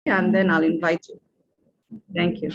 and then I'll invite you. Thank you.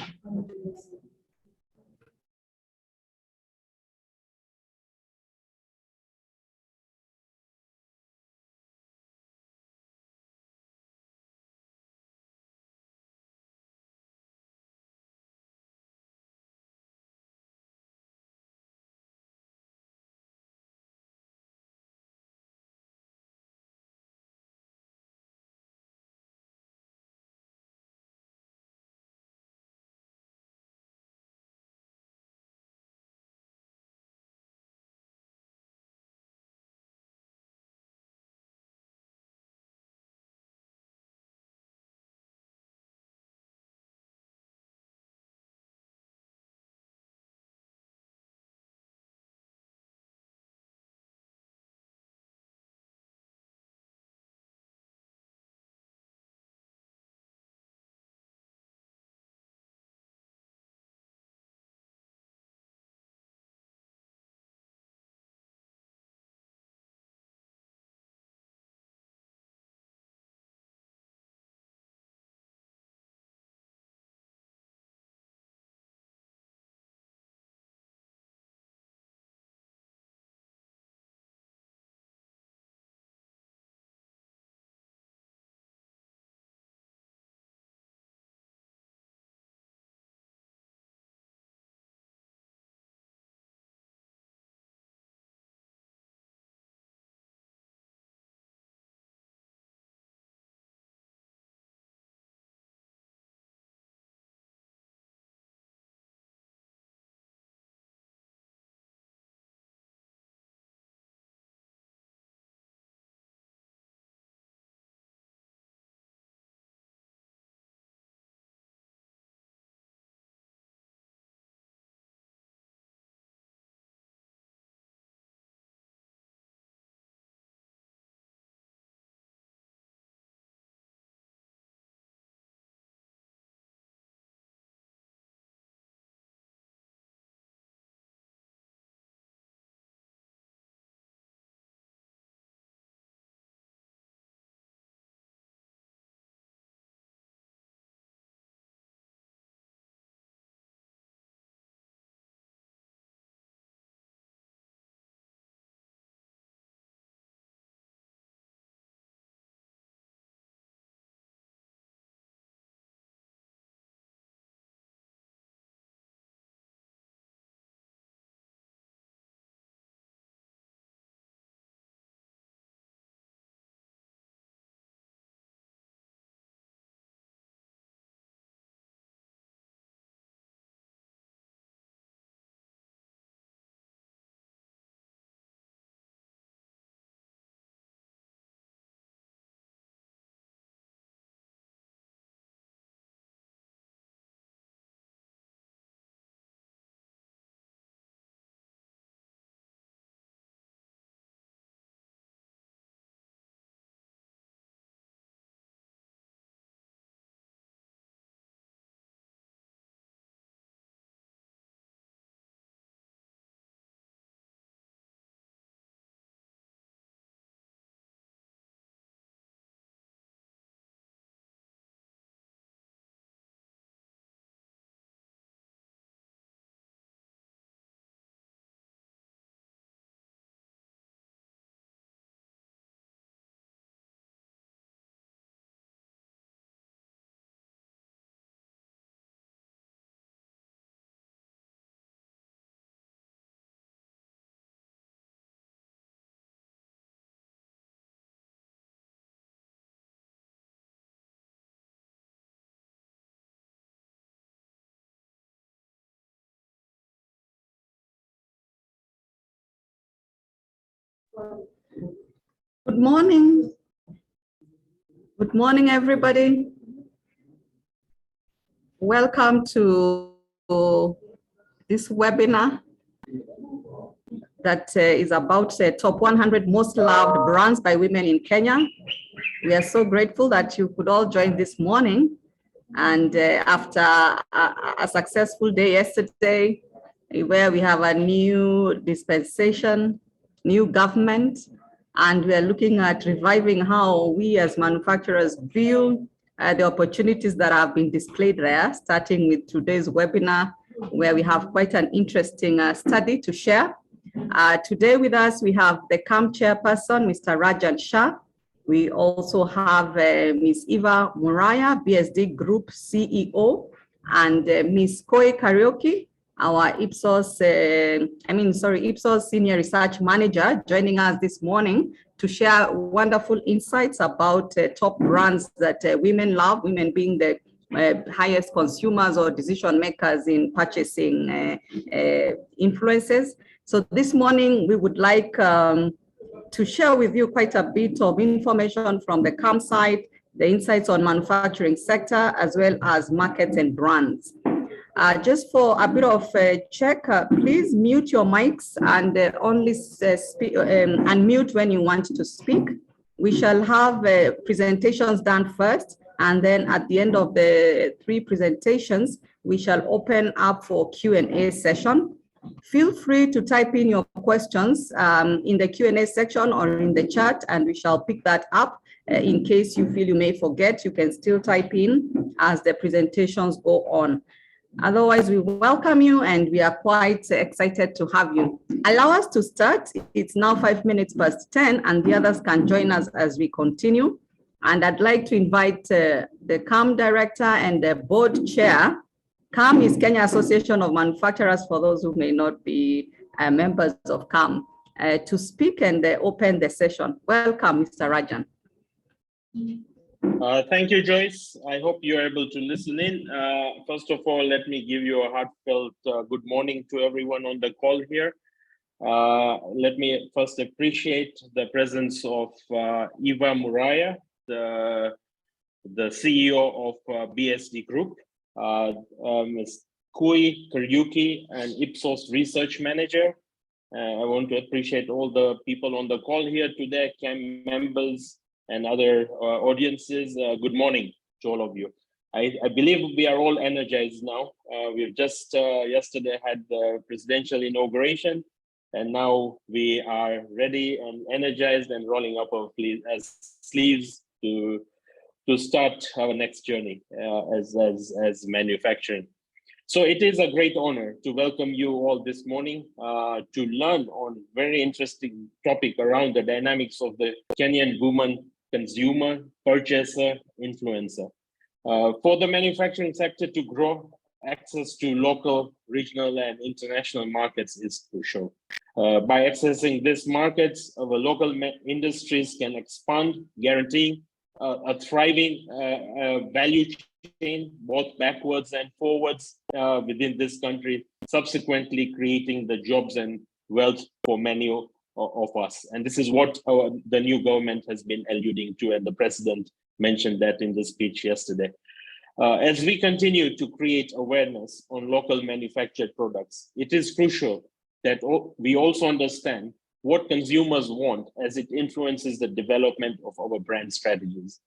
Good morning. Good morning, everybody. Welcome to this webinar that is about top 100 most loved brands by women in Kenya. We are so grateful that you could all join this morning. And after a successful day yesterday, where we have a new dispensation, new government, and we are looking at reviving how we as manufacturers view the opportunities that have been displayed there, starting with today's webinar, where we have quite an interesting study to share. Today with us, we have the CAM chairperson, Mr. Rajan Shah. We also have Ms. Eva Muraya, BSD Group CEO, and Ms. Koi Karaoke, our Ipsos Senior Research Manager, joining us this morning to share wonderful insights about top brands that women love, women being the highest consumers or decision makers in purchasing influences. So this morning, we would like to share with you quite a bit of information from the CAM side, the insights on manufacturing sector, as well as markets and brands. Just for a bit of a check, please mute your mics and only unmute when you want to speak. We shall have presentations done first, and then at the end of the 3 presentations, we shall open up for Q&A session. Feel free to type in your questions in the Q&A section or in the chat, and we shall pick that up. In case you feel you may forget, you can still type in as the presentations go on. Otherwise, we welcome you, and we are quite excited to have you. Allow us to start. It's now 10:05, and the others can join us as we continue. And I'd like to invite the CAM director and the board chair. CAM is Kenya Association of Manufacturers, for those who may not be members of CAM, to speak and open the session. Welcome, Mr. Rajan. Thank you, Joyce. I hope you're able to listen in. First of all, let me give you a heartfelt good morning to everyone on the call here. Let me first appreciate the presence of Eva Muraya, the CEO of BSD Group, Ms. Kui Karaoke, an Ipsos Research Manager. I want to appreciate all the people on the call here today, CAM members and other audiences. Good morning to all of you. I believe we are all energized now. We've just yesterday had the presidential inauguration, and now we are ready and energized and rolling up our sleeves to start our next journey as manufacturing. So it is a great honor to welcome you all this morning to learn on very interesting topic around the dynamics of the Kenyan woman consumer, purchaser, influencer. For the manufacturing sector to grow, access to local, regional, and international markets is crucial. By accessing these markets, our local industries can expand, guaranteeing a thriving value chain, both backwards and forwards within this country, subsequently creating the jobs and wealth for many of us. And this is what the new government has been alluding to, and the president mentioned that in the speech yesterday. As we continue to create awareness on local manufactured products, it is crucial that we also understand what consumers want as it influences the development of our brand strategies.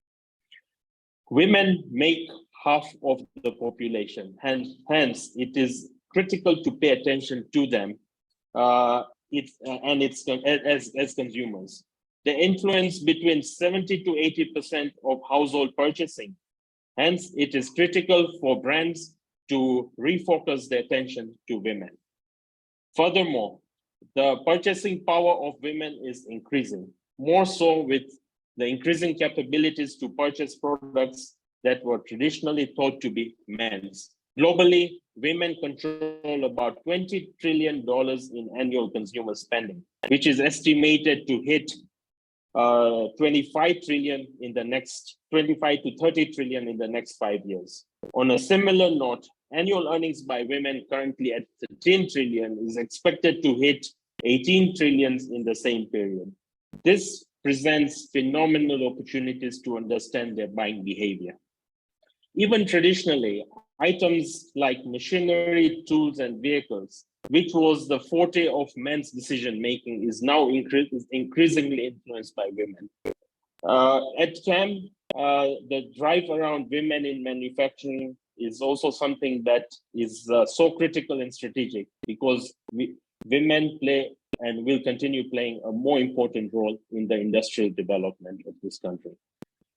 Women make half of the population, and hence it is critical to pay attention to them as consumers. They influence between 70 to 80% of household purchasing. Hence, it is critical for brands to refocus their attention to women. Furthermore, the purchasing power of women is increasing, more so with the increasing capabilities to purchase products that were traditionally thought to be men's. Globally, women control about $20 trillion in annual consumer spending, which is estimated to hit 25 to 30 trillion in the next 5 years. On a similar note, annual earnings by women currently at 13 trillion is expected to hit 18 trillion in the same period. This presents phenomenal opportunities to understand their buying behavior. Even traditionally, items like machinery, tools, and vehicles, which was the forte of men's decision-making, is now increasingly influenced by women. At CAM, the drive around women in manufacturing is also something that is so critical and strategic, because women play and will continue playing a more important role in the industrial development of this country.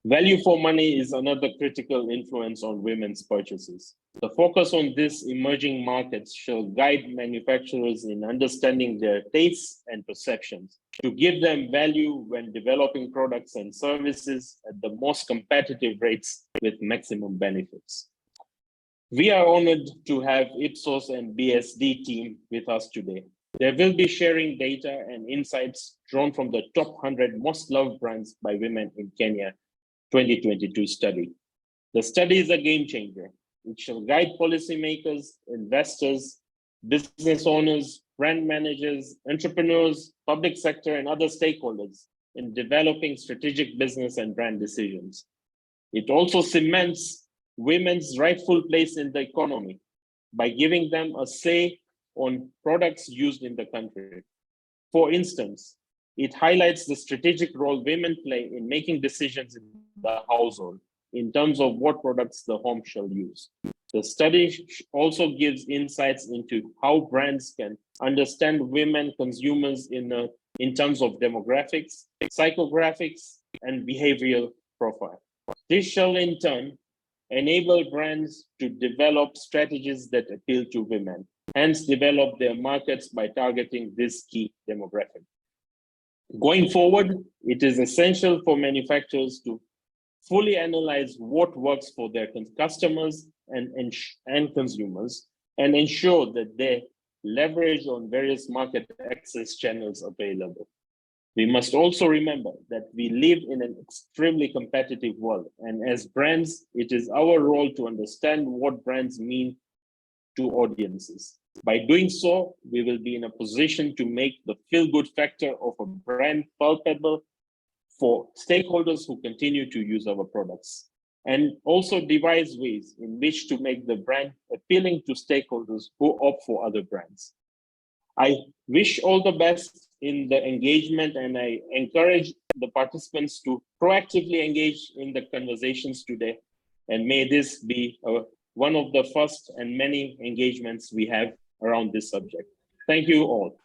Value for money is another critical influence on women's purchases. The focus on these emerging markets shall guide manufacturers in understanding their tastes and perceptions to give them value when developing products and services at the most competitive rates with maximum benefits. We are honored to have Ipsos and BSD team with us today. They will be sharing data and insights drawn from the top 100 most loved brands by women in Kenya 2022 study. The study is a game changer. It shall guide policymakers, investors, business owners, brand managers, entrepreneurs, public sector, and other stakeholders in developing strategic business and brand decisions. It also cements women's rightful place in the economy by giving them a say on products used in the country. For instance, it highlights the strategic role women play in making decisions in the household in terms of what products the home shall use. The study also gives insights into how brands can understand women consumers in terms of demographics, psychographics, and behavioral profile. This shall in turn enable brands to develop strategies that appeal to women, hence develop their markets by targeting this key demographic. Going forward, it is essential for manufacturers to fully analyze what works for their customers and consumers and ensure that they leverage on various market access channels available. We must also remember that we live in an extremely competitive world, and as brands, it is our role to understand what brands mean to audiences. By doing so, we will be in a position to make the feel-good factor of a brand palpable for stakeholders who continue to use our products, and also devise ways in which to make the brand appealing to stakeholders who opt for other brands. I wish all the best in the engagement, and I encourage the participants to proactively engage in the conversations today. And may this be one of the first and many engagements we have around this subject. Thank you all.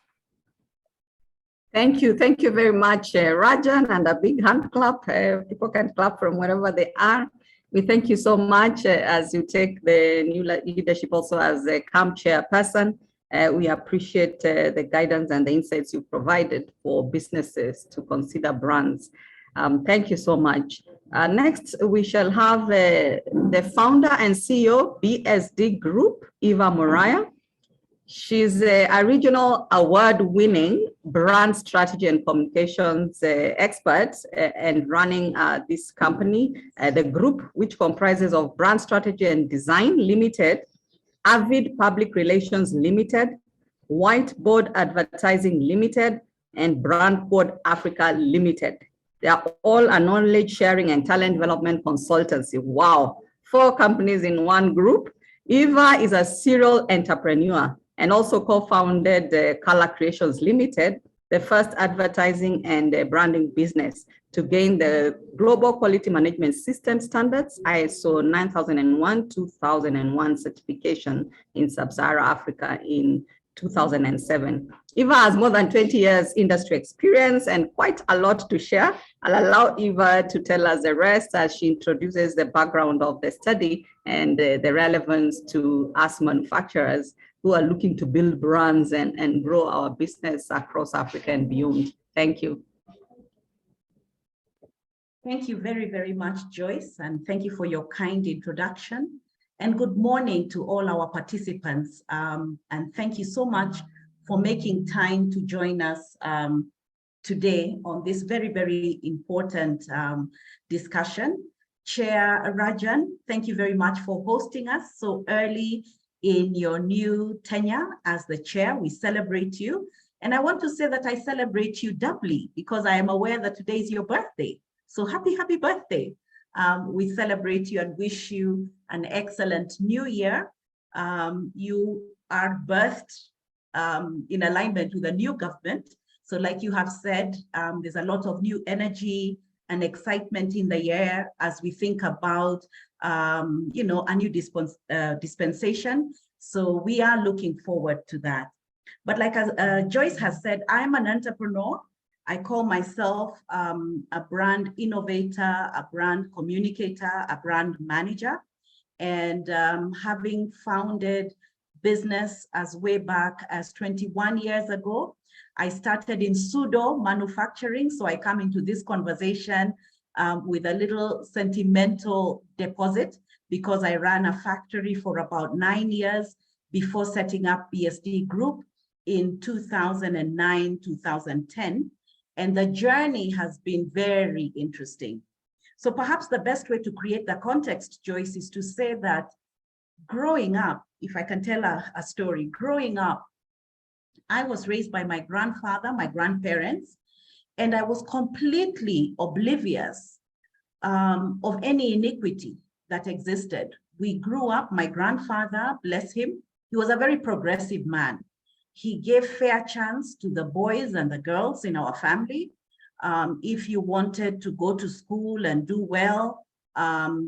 Thank you. Thank you very much, Rajan, and a big hand clap. People can clap from wherever they are. We thank you so much as you take the new leadership also as a CAM chairperson. We appreciate the guidance and the insights you provided for businesses to consider brands. Thank you so much. Next, we shall have the founder and CEO, BSD Group, Eva Moriah. She's a regional award-winning brand strategy and communications expert and running this company, the group, which comprises of Brand Strategy and Design Limited, Avid Public Relations Limited, Whiteboard Advertising Limited, and Brand Code Africa Limited. They are all a knowledge sharing and talent development consultancy. Wow, 4 companies in one group. Eva is a serial entrepreneur and also co-founded Color Creations Limited, the first advertising and branding business to gain the Global Quality Management System Standards, ISO 9001-2001 certification in Sub-Saharan Africa in 2007. Eva has more than 20 years industry experience and quite a lot to share. I'll allow Eva to tell us the rest as she introduces the background of the study and the relevance to us manufacturers who are looking to build brands and grow our business across Africa and beyond. Thank you. Thank you very, very much, Joyce, and thank you for your kind introduction. And good morning to all our participants. And thank you so much for making time to join us today on this very, very important discussion. Chair Rajan, thank you very much for hosting us so early in your new tenure as the chair. We celebrate you. And I want to say that I celebrate you doubly because I am aware that today is your birthday. So happy, happy birthday. We celebrate you and wish you an excellent new year. You are birthed in alignment with a new government. So like you have said, there's a lot of new energy and excitement in the air as we think about, a new dispensation. So we are looking forward to that. But like as Joyce has said, I'm an entrepreneur. I call myself a brand innovator, a brand communicator, a brand manager. And having founded business as way back as 21 years ago, I started in pseudo manufacturing. So I come into this conversation with a little sentimental deposit because I ran a factory for about 9 years before setting up BSD Group in 2009, 2010. And the journey has been very interesting. So perhaps the best way to create the context, Joyce, is to say that growing up, if I can tell a story, growing up, I was raised by my grandfather, my grandparents, and I was completely oblivious of any iniquity that existed. We grew up, my grandfather, bless him, he was a very progressive man. He gave fair chance to the boys and the girls in our family. If you wanted to go to school and do well,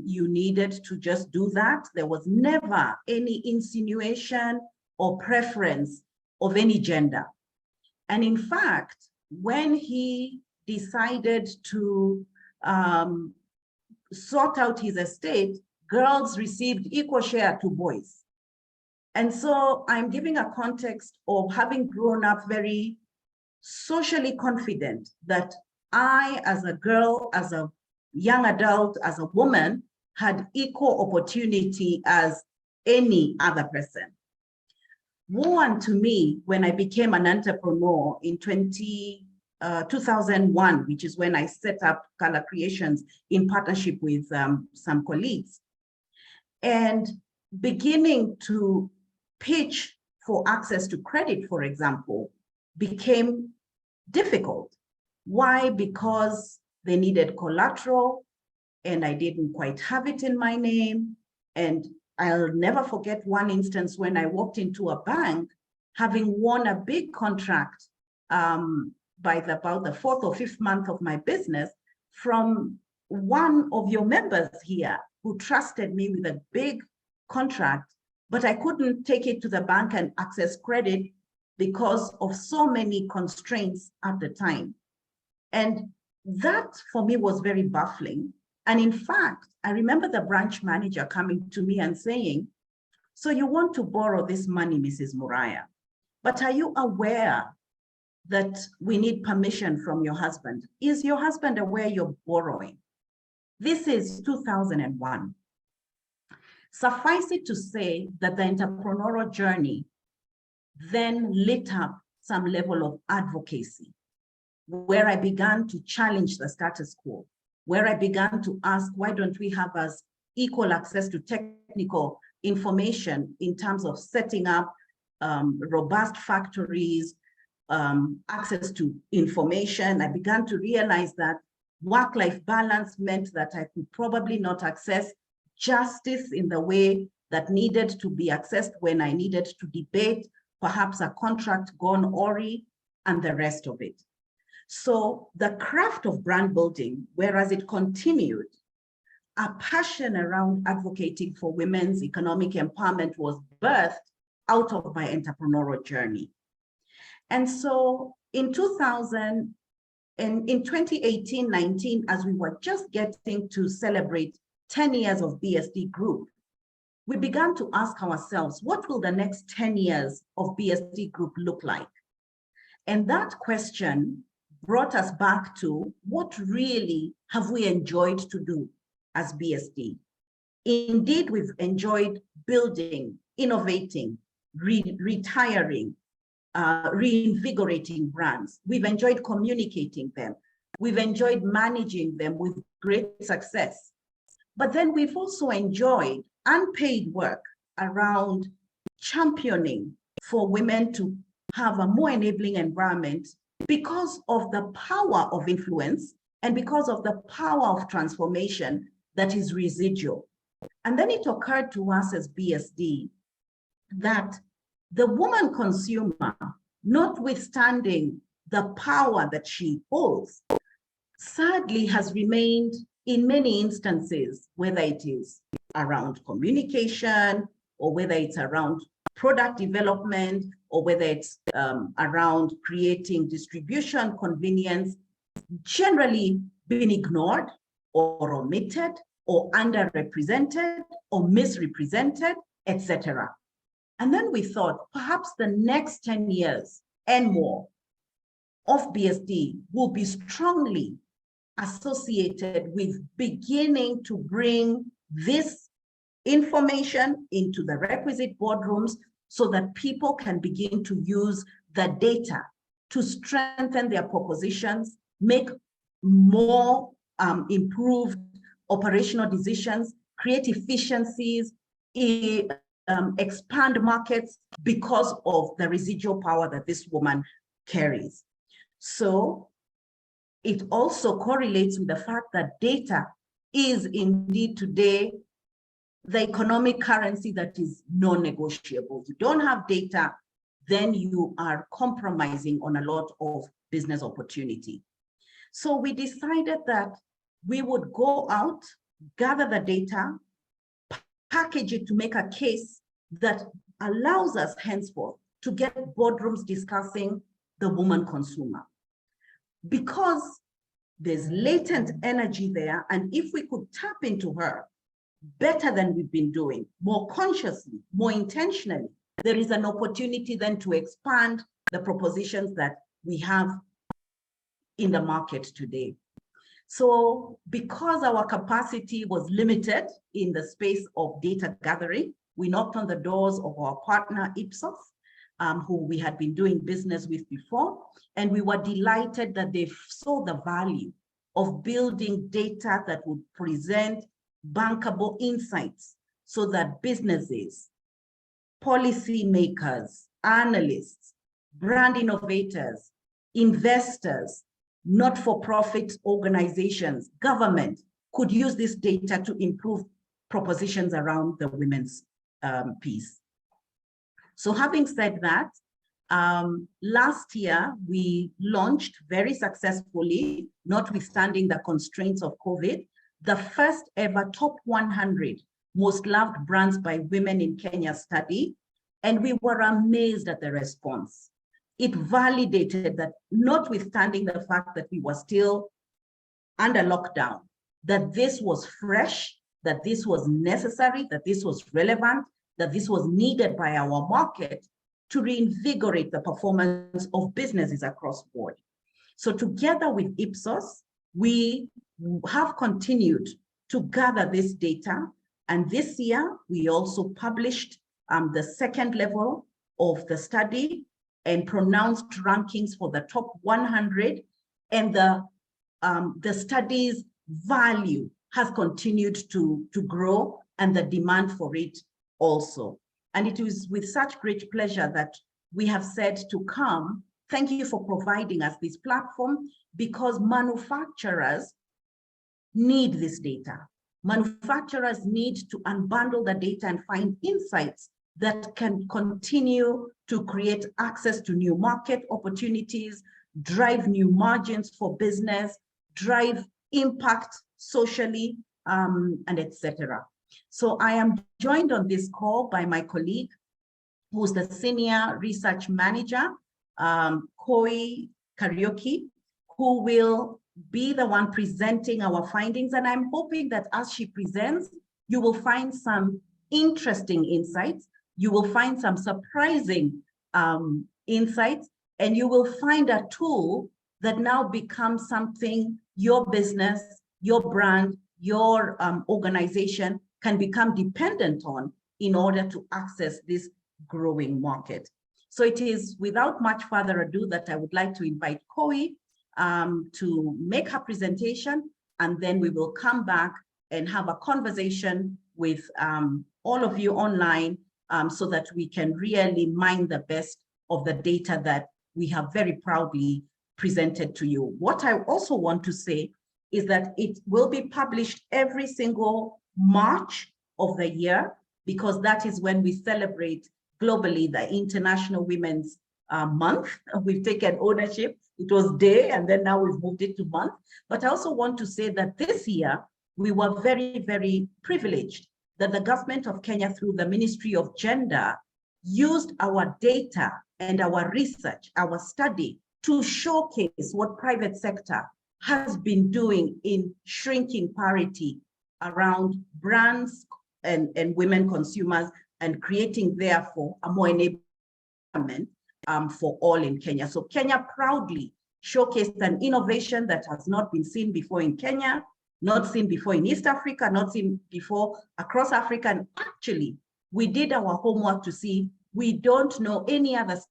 you needed to just do that. There was never any insinuation or preference of any gender. And in fact, when he decided to sort out his estate, girls received equal share to boys. And so I'm giving a context of having grown up very socially confident that I, as a girl, as a young adult, as a woman, had equal opportunity as any other person. Woe unto me when I became an entrepreneur in 2001, which is when I set up Color Creations in partnership with some colleagues. And beginning to pitch for access to credit, for example, became difficult. Why? Because they needed collateral and I didn't quite have it in my name. And I'll never forget one instance when I walked into a bank, having won a big contract by about the 4th or 5th month of my business from one of your members here who trusted me with a big contract, but I couldn't take it to the bank and access credit because of so many constraints at the time. And that for me was very baffling. And in fact, I remember the branch manager coming to me and saying, so you want to borrow this money, Mrs. Muraya, but are you aware that we need permission from your husband? Is your husband aware you're borrowing? This is 2001. Suffice it to say that the entrepreneurial journey then lit up some level of advocacy, where I began to challenge the status quo, where I began to ask, why don't we have as equal access to technical information in terms of setting up robust factories, access to information. I began to realize that work-life balance meant that I could probably not access justice in the way that needed to be accessed when I needed to debate perhaps a contract gone awry and the rest of it. So the craft of brand building, whereas it continued, a passion around advocating for women's economic empowerment was birthed out of my entrepreneurial journey. And so in 2018-19, as we were just getting to celebrate 10 years of BSD Group, we began to ask ourselves, what will the next 10 years of BSD Group look like? And that question brought us back to what really have we enjoyed to do as BSD? Indeed, we've enjoyed building, innovating, retiring, reinvigorating brands. We've enjoyed communicating them. We've enjoyed managing them with great success. But then we've also enjoyed unpaid work around championing for women to have a more enabling environment because of the power of influence and because of the power of transformation that is residual. And then it occurred to us as BSD that the woman consumer, notwithstanding the power that she holds, sadly has remained in many instances, whether it is around communication or whether it's around product development or whether it's around creating distribution convenience, generally been ignored or omitted or underrepresented or misrepresented, etc. And then we thought perhaps the next 10 years and more of BSD will be strongly associated with beginning to bring this information into the requisite boardrooms so that people can begin to use the data to strengthen their propositions, make more improved operational decisions, create efficiencies, expand markets because of the residual power that this woman carries. So it also correlates with the fact that data is indeed today the economic currency that is non-negotiable. If you don't have data, then you are compromising on a lot of business opportunity. So we decided that we would go out, gather the data, package it to make a case that allows us henceforth to get boardrooms discussing the woman consumer. Because there's latent energy there, and if we could tap into her better than we've been doing, more consciously, more intentionally, there is an opportunity then to expand the propositions that we have in the market today. So because our capacity was limited in the space of data gathering, we knocked on the doors of our partner Ipsos, who we had been doing business with before, and we were delighted that they saw the value of building data that would present bankable insights so that businesses, policy makers, analysts, brand innovators, investors, not-for-profit organizations, government could use this data to improve propositions around the women's piece. So having said that, last year we launched very successfully, notwithstanding the constraints of COVID, the first ever top 100 most loved brands by women in Kenya study, and we were amazed at the response. It validated that, notwithstanding the fact that we were still under lockdown, that this was fresh, that this was necessary, that this was relevant, that this was needed by our market to reinvigorate the performance of businesses across board. So together with Ipsos, we have continued to gather this data. And this year, we also published the second level of the study and pronounced rankings for the top 100. And the study's value has continued to grow, and the demand for it also. And it is with such great pleasure that we have said to come, thank you for providing us this platform, because manufacturers need this data. Manufacturers need to unbundle the data and find insights that can continue to create access to new market opportunities, drive new margins for business, drive impact socially, and etc. So I am joined on this call by my colleague, who's the Senior Research Manager, Koi Karaoke, who will be the one presenting our findings. And I'm hoping that as she presents, you will find some interesting insights, you will find some surprising insights, and you will find a tool that now becomes something your business, your brand, your organization can become dependent on in order to access this growing market. So it is without much further ado that I would like to invite Koi to make her presentation, and then we will come back and have a conversation with all of you online so that we can really mine the best of the data that we have very proudly presented to you. What I also want to say is that it will be published every single March of the year, because that is when we celebrate globally the International Women's Month. We've taken ownership. It was day, and then now we've moved it to month. But I also want to say that this year, we were very, very privileged that the government of Kenya, through the Ministry of Gender, used our data and our research, our study, to showcase what private sector has been doing in shrinking parity around brands and women consumers, and creating, therefore, a more enablement for all in Kenya. So Kenya proudly showcased an innovation that has not been seen before in Kenya, not seen before in East Africa, not seen before across Africa. And actually, we did our homework to see, we don't know any other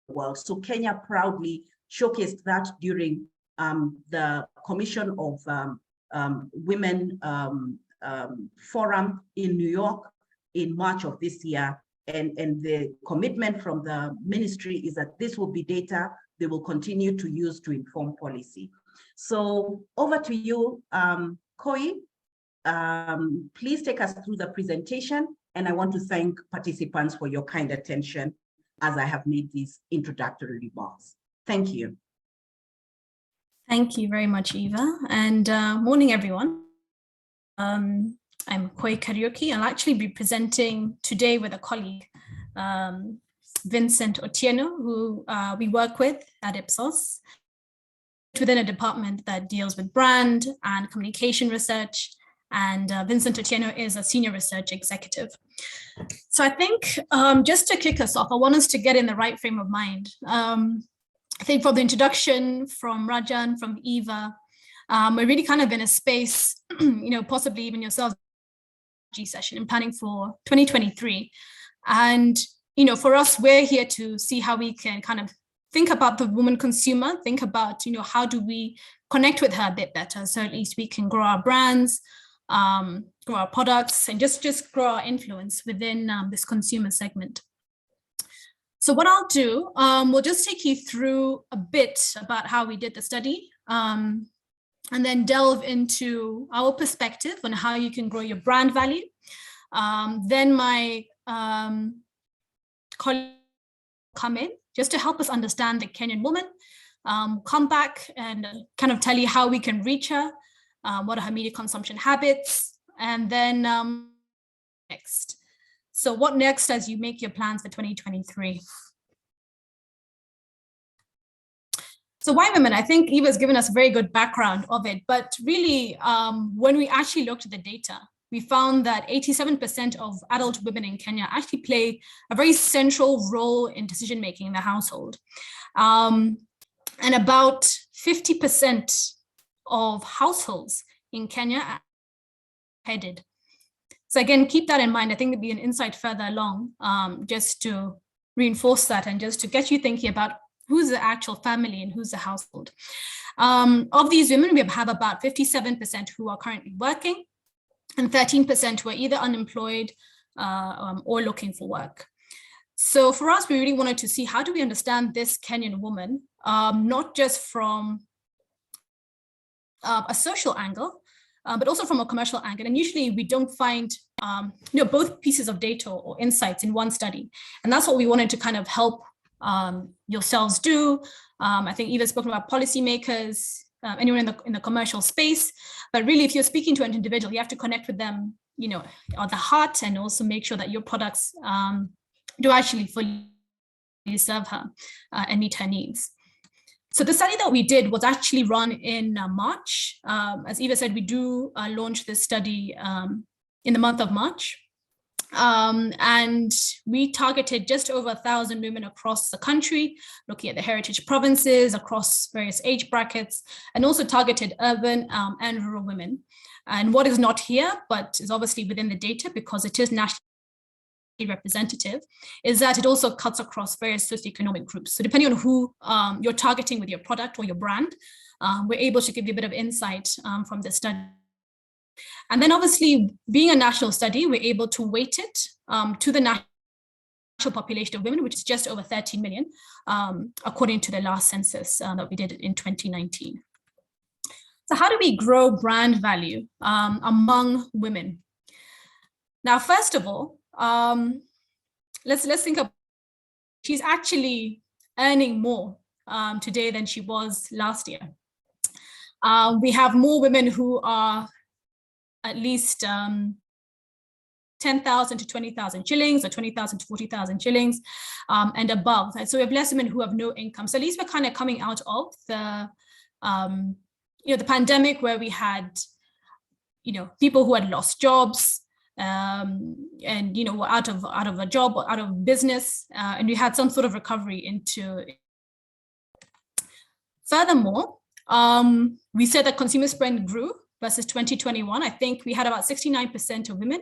world. So Kenya proudly showcased that during the Commission of Women Forum in New York in March of this year. And the commitment from the ministry is that this will be data they will continue to use to inform policy. So over to you, Koi. Please take us through the presentation. And I want to thank participants for your kind attention as I have made these introductory remarks. Thank you. Thank you very much, Eva. And morning, everyone. I'm Koi Kariuki. I'll actually be presenting today with a colleague, Vincent Otieno, who we work with at Ipsos, within a department that deals with brand and communication research. And Vincent Otieno is a senior research executive. So I think just to kick us off, I want us to get in the right frame of mind. I think from the introduction from Rajan, from Eva, we're really kind of in a space, possibly even yourselves, session in planning for 2023. And, for us, we're here to see how we can kind of think about the woman consumer, think about, how do we connect with her a bit better, so at least we can grow our brands, grow our products, and just grow our influence within this consumer segment. So what I'll do, we'll just take you through a bit about how we did the study, and then delve into our perspective on how you can grow your brand value. Then my colleague come in just to help us understand the Kenyan woman, come back and kind of tell you how we can reach her, what are her media consumption habits, and then next. So what next as you make your plans for 2023? So why women? I think Eva's given us a very good background of it, but really when we actually looked at the data, we found that 87% of adult women in Kenya actually play a very central role in decision-making in the household. And about 50% of households in Kenya are headed. So again, keep that in mind. I think there'll be an insight further along just to reinforce that and just to get you thinking about who's the actual family and who's the household. Of these women, we have about 57% who are currently working and 13% who are either unemployed or looking for work. So for us, we really wanted to see how do we understand this Kenyan woman, not just from a social angle, but also from a commercial angle. And usually we don't find both pieces of data or insights in one study. And that's what we wanted to kind of help yourselves do. I think Eva spoke about policymakers, anyone in the commercial space, but really if you're speaking to an individual, you have to connect with them, at the heart, and also make sure that your products do actually fully serve her and meet her needs. So the study that we did was actually run in March. As Eva said, we do launch this study in the month of March. And we targeted just over 1,000 women across the country, looking at the heritage provinces across various age brackets, and also targeted urban and rural women. And what is not here, but is obviously within the data because it is nationally representative, is that it also cuts across various socioeconomic groups. So depending on who you're targeting with your product or your brand, we're able to give you a bit of insight from the study. And then obviously, being a national study, we're able to weight it to the national population of women, which is just over 13 million, according to the last census that we did in 2019. So how do we grow brand value among women? Now, first of all, let's think of, she's actually earning more today than she was last year. We have more women who are at least 10,000 to 20,000 shillings or 20,000 to 40,000 shillings and above. And so we have less women who have no income. So at least we're kind of coming out of the, the pandemic where we had, people who had lost jobs and, were out of a job or out of business, and we had some sort of recovery into. Furthermore, we said that consumer spend grew versus 2021. I think we had about 69% of women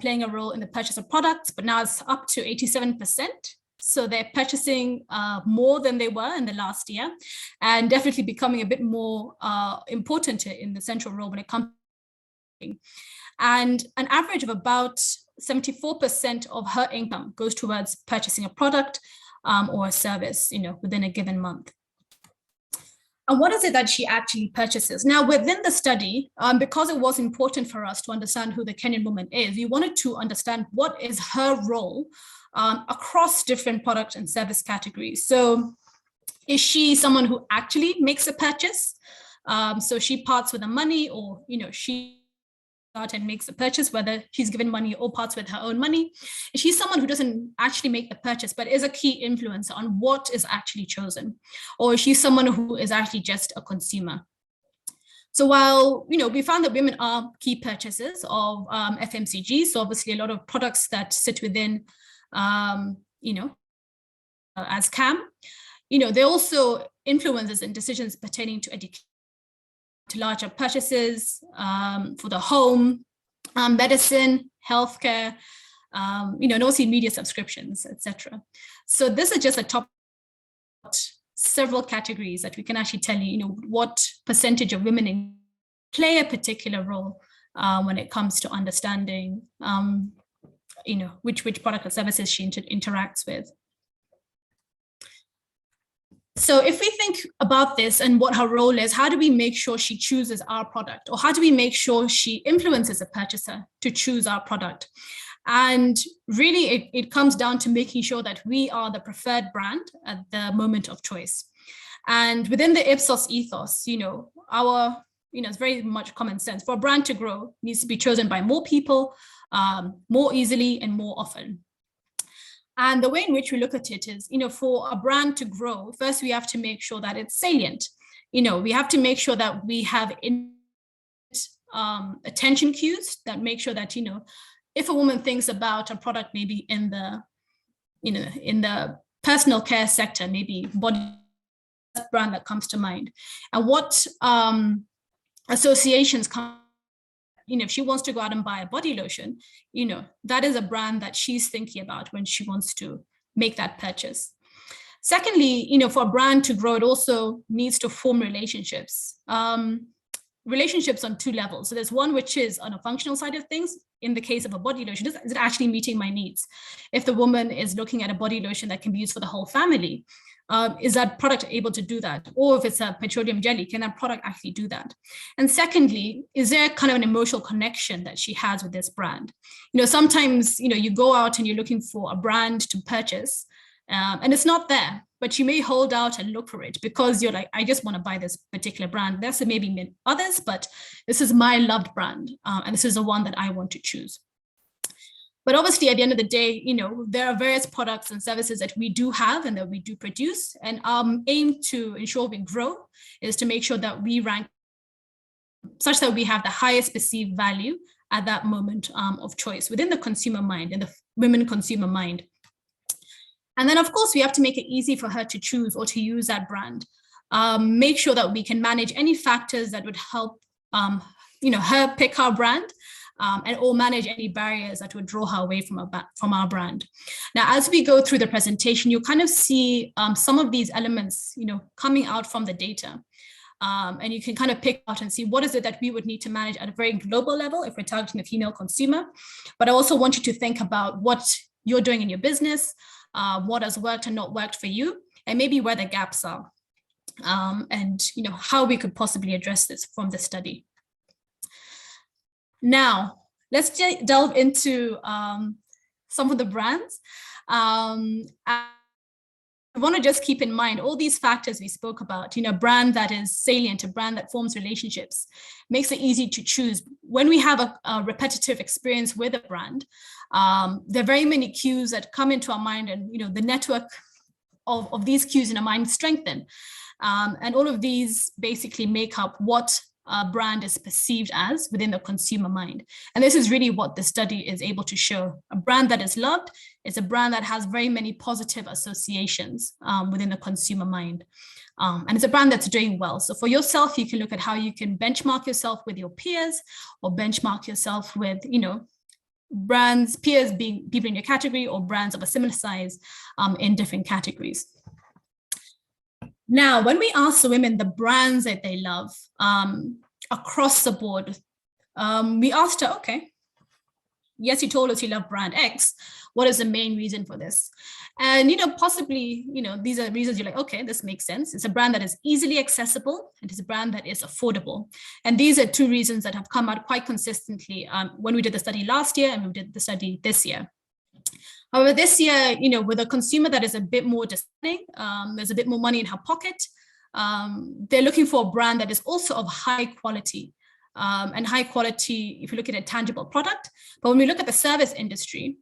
playing a role in the purchase of products, but now it's up to 87%. So they're purchasing more than they were in the last year, and definitely becoming a bit more important in the central role when it comes to. And an average of about 74% of her income goes towards purchasing a product or a service, within a given month. And what is it that she actually purchases? Now, within the study, because it was important for us to understand who the Kenyan woman is, we wanted to understand what is her role across different product and service categories. So is she someone who actually makes a purchase? So she parts with the money, or, she out and makes a purchase, whether she's given money or parts with her own money. Is she someone who doesn't actually make the purchase, but is a key influencer on what is actually chosen? Or is she someone who is actually just a consumer? So while, we found that women are key purchasers of FMCG, so obviously a lot of products that sit within, as CAM, they're also influencers in decisions pertaining to education, to larger purchases for the home, medicine, healthcare, and also media subscriptions, etc. So this is just a top several categories that we can actually tell you, what percentage of women play a particular role when it comes to understanding, which product or services she interacts with. So if we think about this and what her role is, how do we make sure she chooses our product? Or how do we make sure she influences a purchaser to choose our product? And really, it comes down to making sure that we are the preferred brand at the moment of choice. And within the Ipsos ethos, it's very much common sense. For a brand to grow, it needs to be chosen by more people, more easily and more often. And the way in which we look at it is, for a brand to grow, first we have to make sure that it's salient. We have to make sure that we have attention cues that make sure that, if a woman thinks about a product, maybe in the personal care sector, maybe body brand that comes to mind, and what associations come. If she wants to go out and buy a body lotion, that is a brand that she's thinking about when she wants to make that purchase. Secondly, for a brand to grow, it also needs to form relationships. Relationships on two levels. So there's one which is on a functional side of things. In the case of a body lotion, is it actually meeting my needs? If the woman is looking at a body lotion that can be used for the whole family, is that product able to do that? Or if it's a petroleum jelly, can that product actually do that? And secondly, is there kind of an emotional connection that she has with this brand? Sometimes, you go out and you're looking for a brand to purchase and it's not there, but you may hold out and look for it because you're like, I just want to buy this particular brand. There's maybe others, but this is my loved brand. And this is the one that I want to choose. But obviously, at the end of the day, there are various products and services that we do have and that we do produce. And our aim to ensure we grow is to make sure that we rank such that we have the highest perceived value at that moment of choice within the consumer mind, in the women consumer mind. And then, of course, we have to make it easy for her to choose or to use that brand. Make sure that we can manage any factors that would help her pick our brand. Or manage any barriers that would draw her away from our brand. Now, as we go through the presentation, you'll kind of see some of these elements, coming out from the data. And you can kind of pick out and see what is it that we would need to manage at a very global level if we're targeting the female consumer. But I also want you to think about what you're doing in your business, what has worked and not worked for you, and maybe where the gaps are, and how we could possibly address this from the study. Now, let's delve into some of the brands. I want to just keep in mind all these factors we spoke about, brand that is salient, a brand that forms relationships, makes it easy to choose, when we have a repetitive experience with a brand, there are very many cues that come into our mind, and the network of these cues in our mind strengthen. And all of these basically make up what a brand is perceived as within the consumer mind. And this is really what the study is able to show. A brand that is loved is a brand that has very many positive associations within the consumer mind. And it's a brand that's doing well. So for yourself, you can look at how you can benchmark yourself with your peers, or benchmark yourself with, brands, peers being people in your category, or brands of a similar size in different categories. Now, when we ask the women the brands that they love across the board, we asked her, okay, yes, you told us you love brand X. What is the main reason for this? And, possibly, these are reasons you're like, okay, this makes sense. It's a brand that is easily accessible, and it's a brand that is affordable. And these are two reasons that have come out quite consistently when we did the study last year and we did the study this year. However, this year, with a consumer that is a bit more discerning, there's a bit more money in her pocket, they're looking for a brand that is also of high quality. And high quality, if you look at a tangible product. But when we look at the service industry,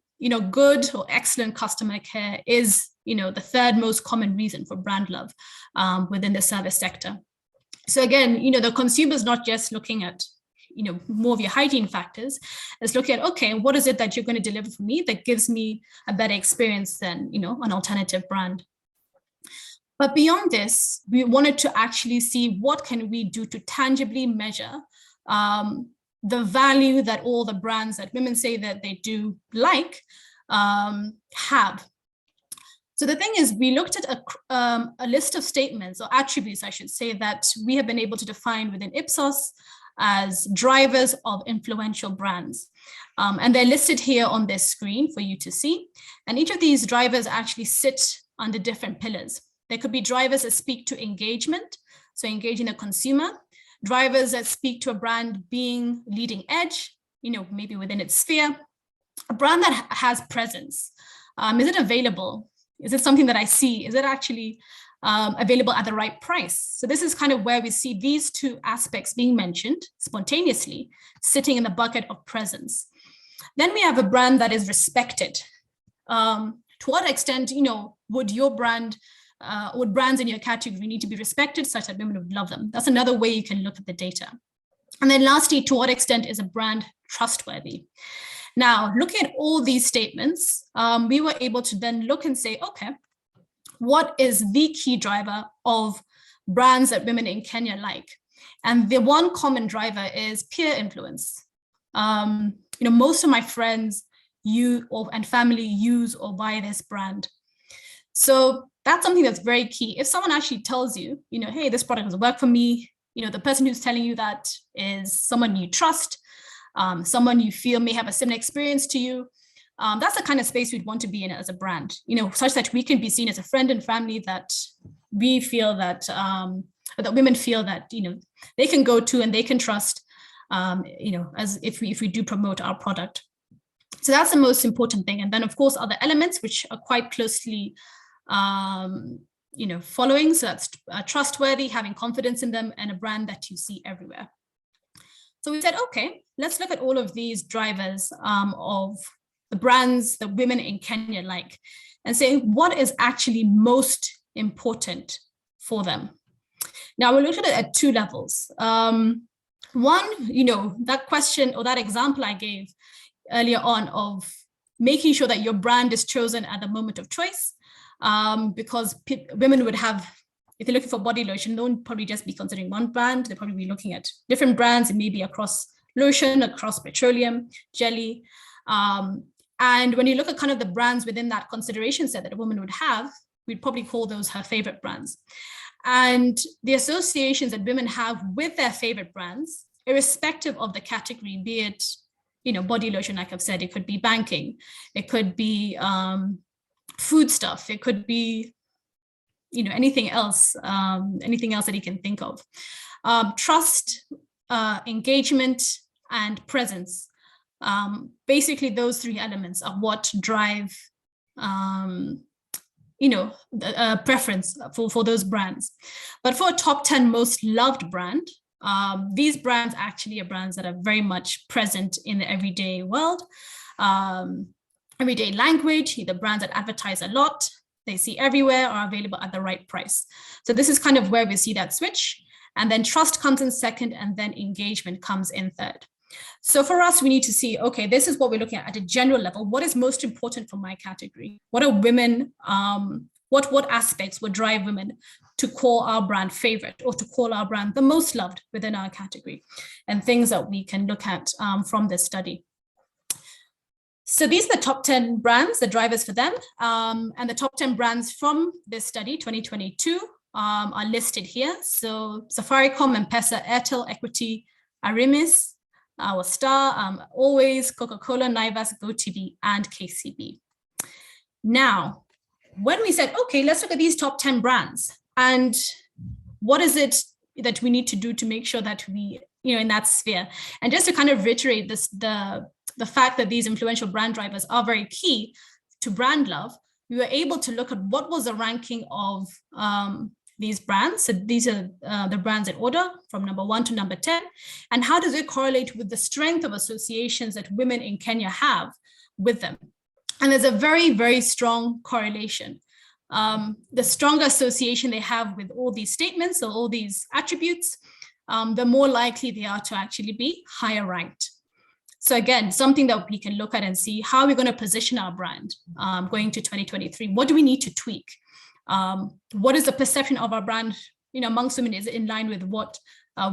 good or excellent customer care is, the third most common reason for brand love within the service sector. So again, the consumer is not just looking at, more of your hygiene factors. It's looking at, okay, what is it that you're going to deliver for me that gives me a better experience than, an alternative brand. But beyond this, we wanted to actually see what can we do to tangibly measure the value that all the brands that women say that they do like have. So the thing is, we looked at a list of statements, or attributes, I should say, that we have been able to define within Ipsos as drivers of influential brands. And they're listed here on this screen for you to see. And each of these drivers actually sit under different pillars. There could be drivers that speak to engagement, so engaging the consumer, drivers that speak to a brand being leading edge, maybe within its sphere, a brand that has presence. Is it available? Is it something that I see? Is it actually available at the right price? So this is kind of where we see these two aspects being mentioned spontaneously, sitting in the bucket of presence. Then we have a brand that is respected. To what extent, would your brand, would brands in your category need to be respected such that women would love them? That's another way you can look at the data. And then lastly, to what extent is a brand trustworthy? Now, looking at all these statements, we were able to then look and say, okay, what is the key driver of brands that women in Kenya like? And the one common driver is peer influence. Most of my friends and family use or buy this brand. So that's something that's very key. If someone actually tells you, hey, this product doesn't work for me, the person who's telling you that is someone you trust, someone you feel may have a similar experience to you. That's the kind of space we'd want to be in as a brand, such that we can be seen as a friend and family that we feel that, that women feel that, they can go to and they can trust, as if we do promote our product. So that's the most important thing. And then of course, other elements which are quite closely, following. So that's trustworthy, having confidence in them, and a brand that you see everywhere. So we said, okay, let's look at all of these drivers of the brands that women in Kenya like, and say what is actually most important for them. Now we looked at it at two levels. One, that question or that example I gave earlier on of making sure that your brand is chosen at the moment of choice, because women would have, if they're looking for body lotion, they won't probably just be considering one brand. They'll probably be looking at different brands, and maybe across lotion, across petroleum, jelly. And when you look at kind of the brands within that consideration set that a woman would have, we'd probably call those her favorite brands. And the associations that women have with their favorite brands, irrespective of the category, be it, body lotion, like I've said, it could be banking, it could be food stuff, it could be, anything else that you can think of. Trust, engagement, and presence. Basically, those three elements are what drive, preference for those brands. But for a top 10 most loved brand, These brands actually are brands that are very much present in the everyday world, everyday language, either brands that advertise a lot, they see everywhere, are available at the right price. So this is kind of where we see that switch. And then trust comes in second, and then engagement comes in third. So for us, we need to see, okay, this is what we're looking at a general level. What is most important for my category? What are women, what aspects would drive women to call our brand favorite or to call our brand the most loved within our category, and things that we can look at from this study. So these are the top 10 brands, the drivers for them, and the top 10 brands from this study, 2022, are listed here. So Safaricom, M-Pesa, Airtel, Equity, Arimis, Our Star, Always, Coca-Cola, Naivas, GoTV, and KCB. Now, when we said, okay, let's look at these top 10 brands, and what is it that we need to do to make sure that we, in that sphere, and just to kind of reiterate this, the fact that these influential brand drivers are very key to brand love, we were able to look at what was the ranking of these brands. So these are the brands in order from number 1 to number 10. And how does it correlate with the strength of associations that women in Kenya have with them? And there's a very, very strong correlation. The stronger association they have with all these statements or all these attributes, the more likely they are to actually be higher ranked. So again, something that we can look at and see how we're going to position our brand going to 2023. What do we need to tweak? What is the perception of our brand amongst women is in line with what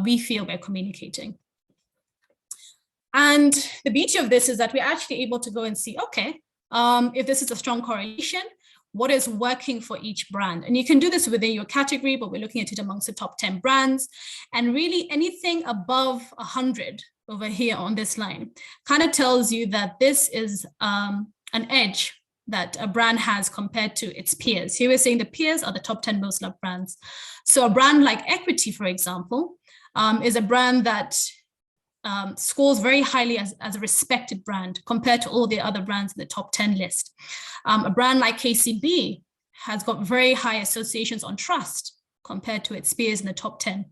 we feel we're communicating? And the beauty of this is that we're actually able to go and see, okay, if this is a strong correlation, what is working for each brand? And you can do this within your category, but we're looking at it amongst the top 10 brands. And really anything above 100 over here on this line kind of tells you that this is an edge that a brand has compared to its peers. Here we're saying the peers are the top 10 most loved brands. So a brand like Equity, for example, is a brand that scores very highly as a respected brand compared to all the other brands in the top 10 list. A brand like KCB has got very high associations on trust compared to its peers in the top 10.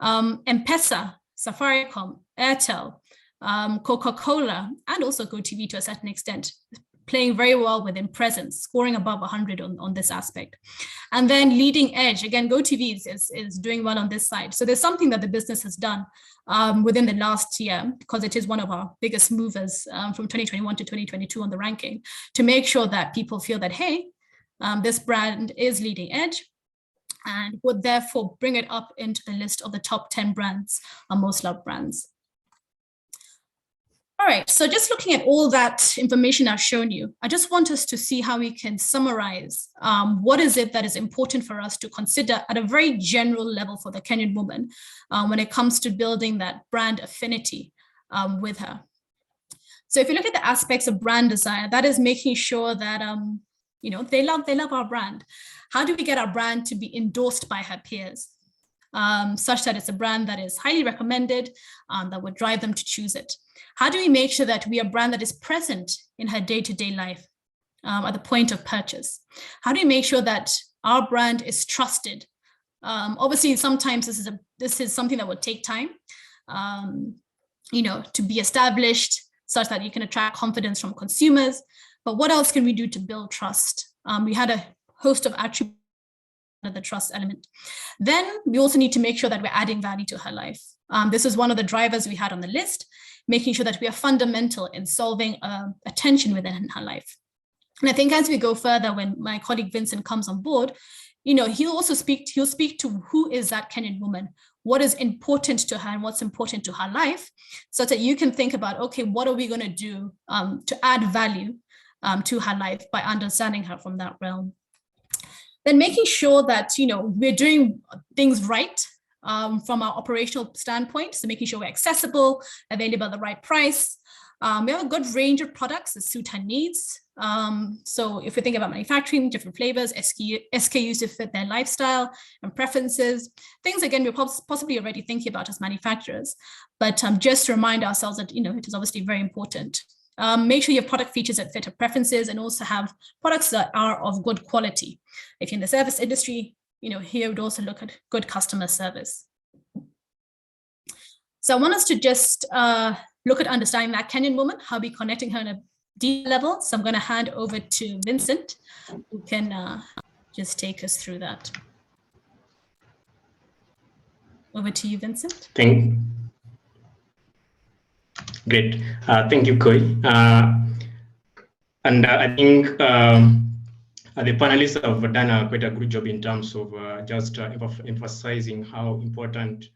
M-Pesa, Safaricom, Airtel, Coca-Cola, and also GoTV to a certain extent, playing very well within presence, scoring above 100 on this aspect. And then leading edge, again, GoTV is doing well on this side. So there's something that the business has done within the last year, because it is one of our biggest movers from 2021 to 2022 on the ranking, to make sure that people feel that, hey, this brand is leading edge, and would therefore bring it up into the list of the top 10 brands, most loved brands. All right, so just looking at all that information I've shown you, I just want us to see how we can summarize what is it that is important for us to consider at a very general level for the Kenyan woman when it comes to building that brand affinity with her. So if you look at the aspects of brand desire, that is making sure that they love our brand. How do we get our brand to be endorsed by her peers, such that it's a brand that is highly recommended, that would drive them to choose it? How do we make sure that we are a brand that is present in her day-to-day life at the point of purchase? How do we make sure that our brand is trusted? Obviously, sometimes this is something that will take time, to be established such that you can attract confidence from consumers. But what else can we do to build trust? We had a host of attributes of the trust element. Then we also need to make sure that we're adding value to her life. This is one of the drivers we had on the list, making sure that we are fundamental in solving a tension within her life. And I think as we go further, when my colleague Vincent comes on board, he'll speak to who is that Kenyan woman, what is important to her and what's important to her life, so that you can think about, okay, what are we going to do to add value to her life by understanding her from that realm. Then making sure that, we're doing things right from our operational standpoint. So making sure we're accessible, available at the right price. We have a good range of products that suit her needs. So if we think about manufacturing, different flavors, SKUs to fit their lifestyle and preferences, things, again, we're possibly already thinking about as manufacturers, but just to remind ourselves that, it is obviously very important. Make sure you have product features that fit her preferences, and also have products that are of good quality. If you're in the service industry, here we'd also look at good customer service. So I want us to just look at understanding that Kenyan woman, how we connecting her on a deep level. So I'm going to hand over to Vincent, who can just take us through that. Over to you, Vincent. Great. Thank you, Koi. And I think the panelists have done quite a good job in terms of just emphasizing how important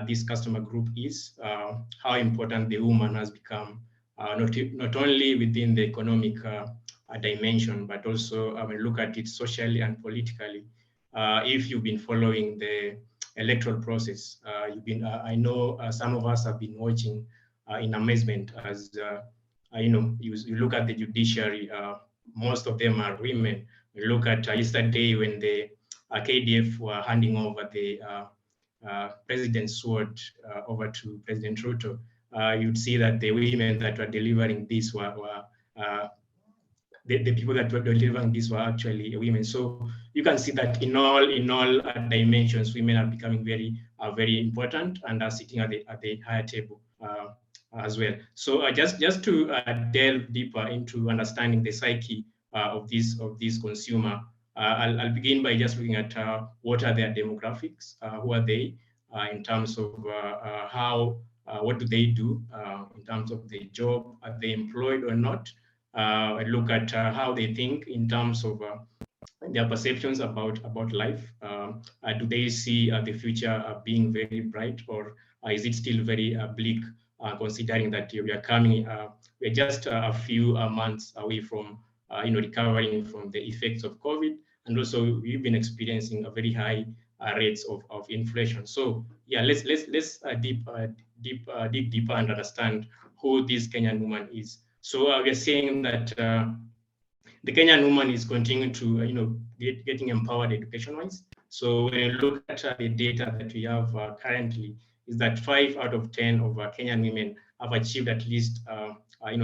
this customer group is, how important the woman has become, not only within the economic dimension, but also when you look at it socially and politically. If you've been following the electoral process, I know some of us have been watching in amazement as you look at the judiciary, most of them are women. You look at yesterday when the KDF were handing over the president's sword over to President Ruto, you'd see that the women that were delivering this were the people that were delivering this were actually women. So you can see that in all dimensions, women are becoming very important and are sitting at the higher table as well. So just to delve deeper into understanding the psyche of this consumer, I'll begin by just looking at what are their demographics, who are they in terms of what do they do in terms of the job, are they employed or not? I look at how they think in terms of their perceptions about life. Do they see the future being very bright, or is it still very bleak, considering that we are coming, we're just a few months away from recovering from the effects of COVID, and also we've been experiencing a very high rates of inflation. So yeah, let's dig deeper and understand who this Kenyan woman is. So we're saying that the Kenyan woman is continuing to, getting empowered education-wise. So when you look at the data that we have currently, is that 5 out of 10 of Kenyan women have achieved at least,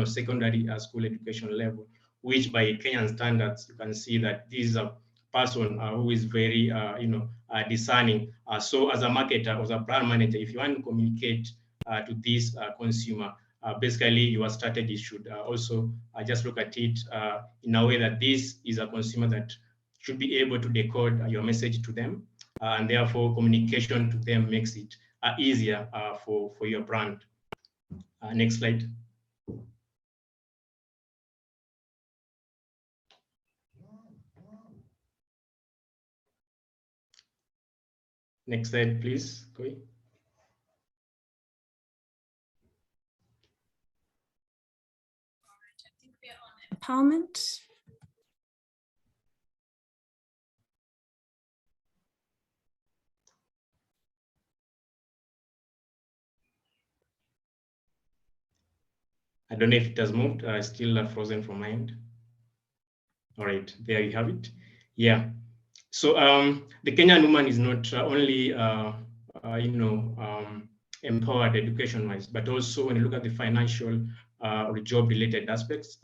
secondary school education level, which by Kenyan standards, you can see that this is a person who is very, discerning. So as a marketer, as a brand manager, if you want to communicate to this consumer, basically your strategy should also just look at it in a way that this is a consumer that should be able to decode your message to them, and therefore communication to them makes it easier for your brand. Next slide. Next slide, please, Koi. Empowerment. I don't know if it has moved. Still frozen from my end. All right, there you have it. Yeah. So the Kenyan woman is not only empowered education-wise, but also when you look at the financial or job-related aspects,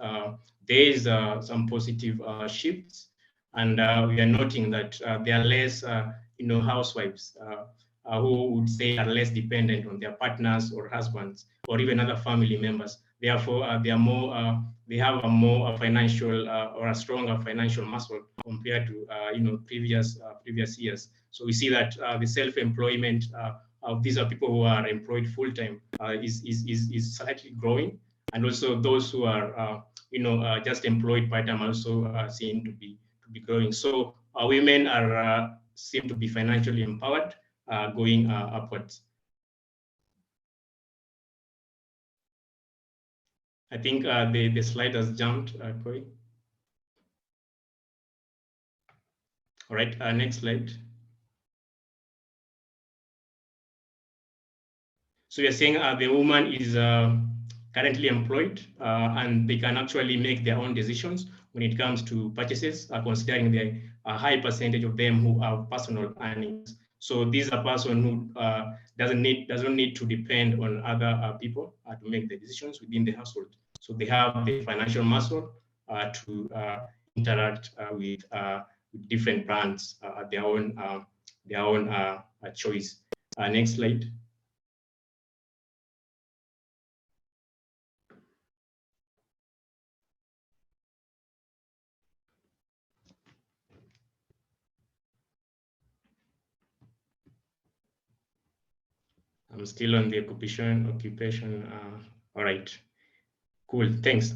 there is some positive shifts, and we are noting that there are less, housewives who would say are less dependent on their partners or husbands or even other family members. Therefore, they are more. They have a more financial or a stronger financial muscle compared to previous years. So we see that the self-employment of these are people who are employed full time is slightly growing, and also those who are just employed part time also seem to be growing. So women are seem to be financially empowered, going upwards. I think the slide has jumped, Koi. All right, next slide. So you're saying the woman is currently employed and they can actually make their own decisions when it comes to purchases, considering the high percentage of them who have personal earnings. So these are person who doesn't need to depend on other people to make the decisions within the household. So they have the financial muscle to interact with different brands at their own choice. Next slide. I'm still on the occupation. All right, cool, thanks.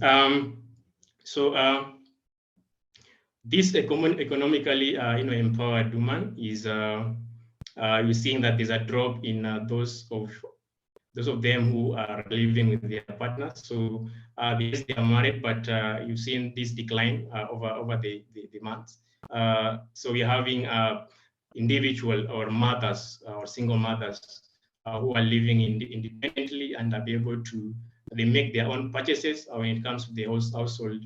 This economically empowered woman is you're seeing that there's a drop in those of them who are living with their partners. So yes, they are married, but you've seen this decline over the months. So we're having individual or mothers or single mothers who are living independently and are able to, they make their own purchases when it comes to the household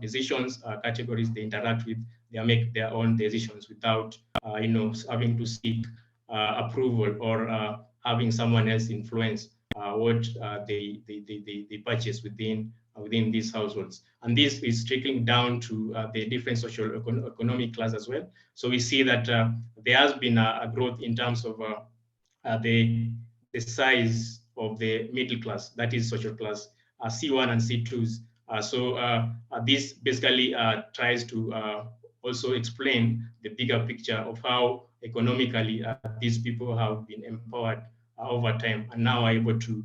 decisions, categories they interact with. They make their own decisions without having to seek approval or having someone else influence what they purchase within these households. And this is trickling down to the different social economic class as well. So we see that there has been a growth in terms of the size of the middle class, that is social class, C1 and C2s. This basically tries to also explain the bigger picture of how economically these people have been empowered over time and now are able to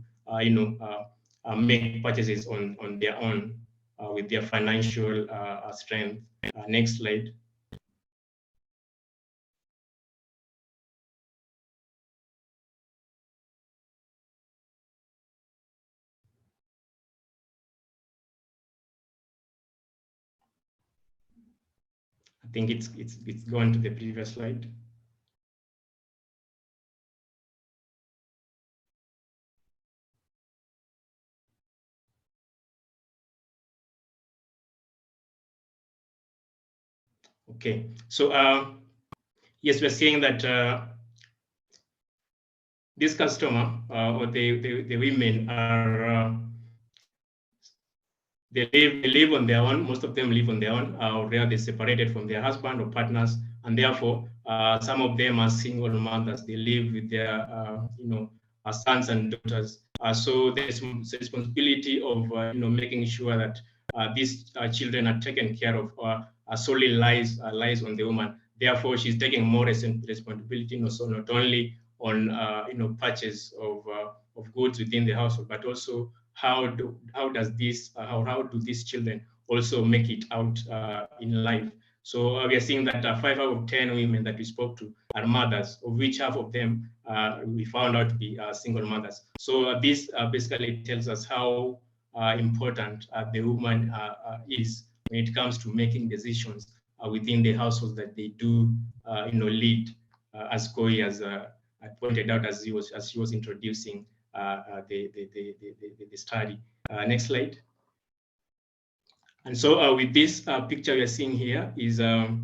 make purchases on their own with their financial strength. Next slide. I think it's gone to the previous slide. Okay, so yes, we're saying that this customer or the women are they live on their own. Most of them live on their own, or they're separated from their husband or partners, and therefore some of them are single mothers. They live with their sons and daughters. So there's responsibility of making sure that these children are taken care of, solely lies on the woman. Therefore, she's taking more responsibility, so not only on purchase of goods within the household, but also how do these children also make it out in life. So we are seeing that 5 out of 10 women that we spoke to are mothers, of which half of them we found out to be single mothers. So this basically tells us how important the woman is when it comes to making decisions within the households that they do lead, as Koi has pointed out as she was introducing the study. Next slide. And so with this picture we're seeing here is so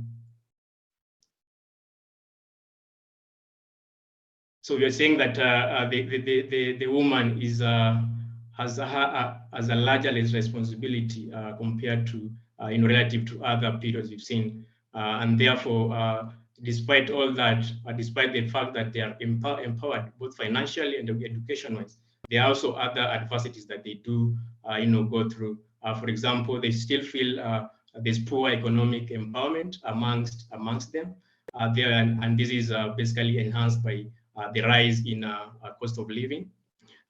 we are saying that the woman is has a larger responsibility compared to relative to other periods we've seen, and therefore despite all that, despite the fact that they are empowered both financially and education-wise, there are also other adversities that they do go through. For example, they still feel there's poor economic empowerment amongst them there, and this is basically enhanced by the rise in cost of living,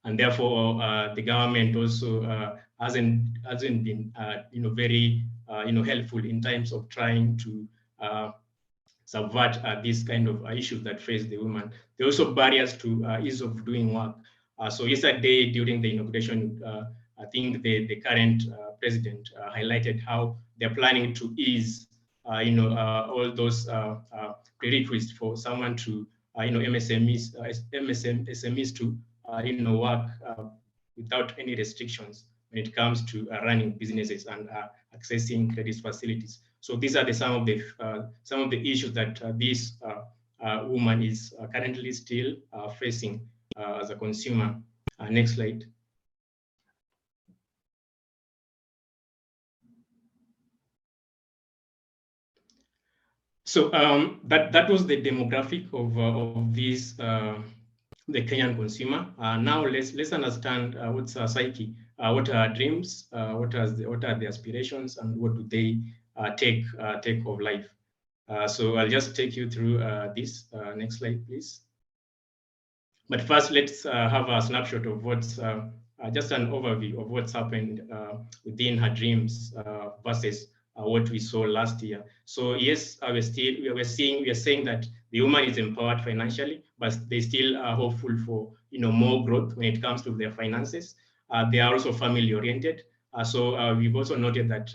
and therefore the government also hasn't been very helpful in terms of trying to subvert these kind of issues that face the woman. There are also barriers to ease of doing work. So yesterday during the inauguration, I think the current president highlighted how they're planning to ease all those prerequisites for someone to SMEs to work without any restrictions when it comes to running businesses and accessing credit facilities. So these are some of the issues that this woman is currently still facing as a consumer. Next slide. So that was the demographic of this the Kenyan consumer. Now let's understand what's her psyche, what are her dreams, what are the aspirations, and what do they take of life. So I'll just take you through this. Next slide, please. But first, let's have a snapshot of what's just an overview of what's happened within her dreams versus what we saw last year. So yes, we are saying that the woman is empowered financially, but they still are hopeful for more growth when it comes to their finances. They are also family oriented. So we've also noted that